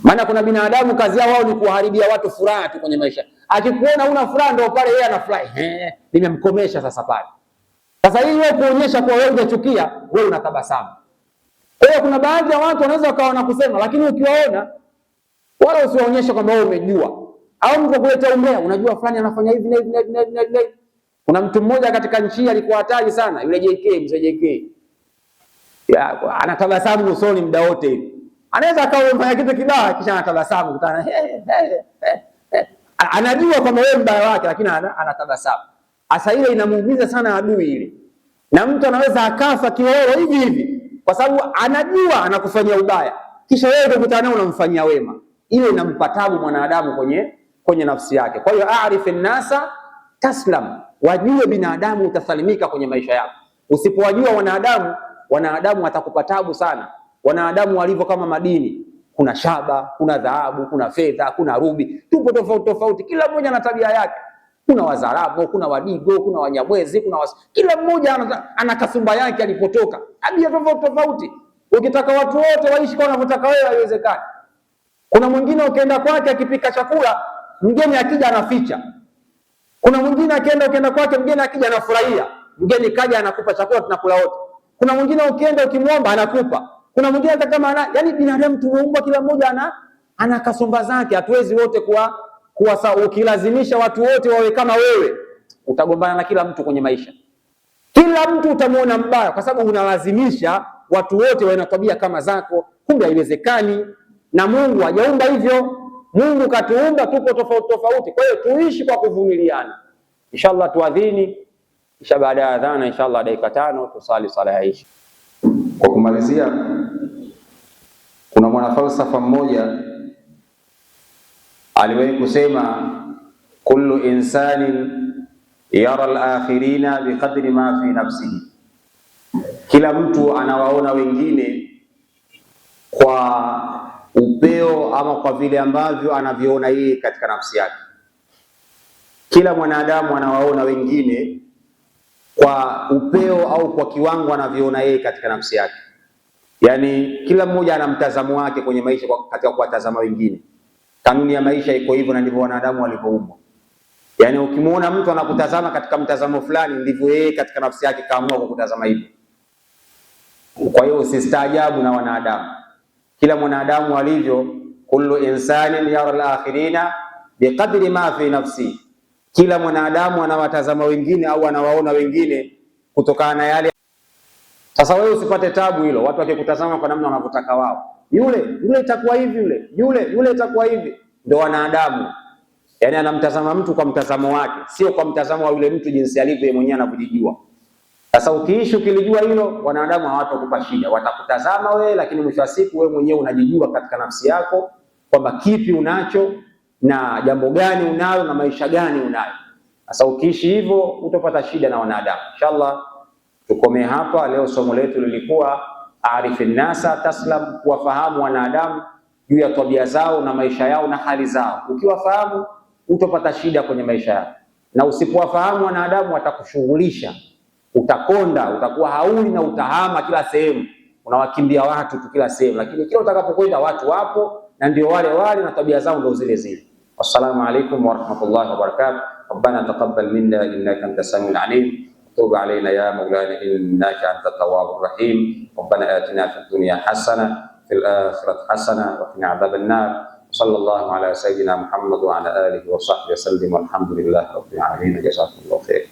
Maana kuna binadamu kazi yao wao ni kuharibia watu furaha tu kwenye maisha. Akikuona una furaha ndio pale yeye anafurahi. Nimemkomesha sasa pale. Sasa hii wewe kuonyesha kwa wewe unachukia, wewe unatabasamu. Kwa hiyo kuna baadhi ya watu wanaweza wakawa wanakusema, lakini ukiwaona wala usiwaonyeshe kwamba wewe umejua. Au mtu kuleta umbea, unajua fulani anafanya hivi na hivi na hivi. Kuna mtu mmoja katika nchi alikuwa hatari sana, yule JK, mzee JK. Anatabasamu usoni muda wote hivi. Anaweza akawa amefanya kitu kibaya kisha anatabasamu kutana. Anajua kwamba wewe mbaya wake lakini anatabasamu. Asa ile inamuumiza sana adui ile. Na mtu anaweza akafa kiroho hivi hivi kwa sababu anajua anakufanyia ubaya. Kisha wewe ukikutana naye unamfanyia wema. Ile inampa taabu mwanadamu kwenye nafsi yake. Kwa hiyo aarifu nasa taslam. Wajue binadamu utasalimika kwenye maisha yako. Usipowajua wanadamu watakupa taabu sana. Wanadamu walivyo kama madini, kuna shaba, kuna dhahabu, kuna fedha, kuna rubi, tupo tofauti tofauti, kila mmoja ana tabia yake. Kuna Wazaramo, kuna Wadigo, kuna Wanyamwezi, kila mmoja ana kasumba yake alipotoka. Tabia tofauti tofauti. Ukitaka watu wote waishi kama unavyotaka wewe haiwezekani. Kuna mwingine ukienda kwake akipika chakula, mgeni akija anaficha. Kuna mwingine ukienda kwake mgeni akija anafurahia. Mgeni kaja anakupa chakula tunakula wote. Kuna mwingine ukienda ukimwomba anakupa. Kuna mwingine hata kama yani binadamu tumeumbwa kila mmoja ana kasumba zake. Hatuwezi wote ukilazimisha watu wote wawe kama wewe, utagombana na kila mtu kwenye maisha. Kila mtu utamuona mbaya kwa sababu unalazimisha watu wote wawe na tabia kama zako. Kumbe haiwezekani, na Mungu hajaumba hivyo. Mungu katuumba tupo tofauti tofauti. Kwa hiyo tuishi kwa kuvumiliana. Inshallah tuadhini, kisha baada ya adhana inshallah dakika 5 tusali sala ya Isha. Kwa kumalizia, kuna mwanafalsafa mmoja aliwahi kusema, kullu insanin yara al-akhirina biqadri ma fi nafsihi, kila mtu anawaona wengine kwa upeo ama kwa vile ambavyo anavyoona yeye katika nafsi yake. Kila mwanadamu anawaona wengine kwa upeo au kwa kiwango anavyoona yeye katika nafsi yake. Yani kila mmoja ana mtazamo wake kwenye maisha katika kuwatazama wengine. Kanuni ya maisha iko hivyo na ndivyo wanadamu walivyoumbwa. Yani ukimuona mtu anakutazama katika mtazamo fulani, ndivyo yeye katika nafsi yake kaamua kukutazama hivyo. Kwa hiyo usistaajabu na wanadamu. Kila mwanadamu alivyo, kullu insanin yara al-akhirina biqadri ma fi nafsi. Kila mwanadamu anawatazama wengine au anawaona wengine kutokana na yale. Sasa wewe usipate tabu hilo, watu wakikutazama kwa namna wanavyotaka wao. Yule itakuwa hivi, yule itakuwa hivi. Ndio wanadamu. Yaani anamtazama mtu kwa mtazamo wake, sio kwa mtazamo wa yule mtu jinsi alivyo yeye mwenyewe anavyojijua. Sasa ukiishi ukilijua hilo, wanadamu hawatakupa shida. Watakutazama wewe, lakini mwisho wa siku wewe mwenyewe unajijua katika nafsi yako kwamba kipi unacho na jambo gani unalo na maisha gani unayo. Sasa ukiishi hivyo utapata shida na wanadamu. Inshallah tukomee hapa leo. Somo letu lilikuwa arifu nasa taslam, kuwafahamu wanadamu juu ya tabia zao na maisha yao na hali zao. Ukiwafahamu utapata shida kwenye maisha yako, na usipowafahamu wanadamu watakushughulisha, utakonda, utakuwa hauli na utahama kila sehemu, unawakimbia watu tu kila sehemu, lakini kila utakapokwenda watu wapo na ndio wale na tabia zao ndio zile zile. Wassalamu alaikum warahmatullahi wabarakatuh. Rabbana taqabbal minna innaka antas samiul alim. تب علينا يا مولانا إنك أنت التواب الرحيم. ربنا آتنا في الدنيا حسنة في الآخرة حسنة وقنا عذاب النار. صلى الله على سيدنا محمد وعلى آله وصحبه وسلم والحمد لله رب العالمين. جزاكم الله خير.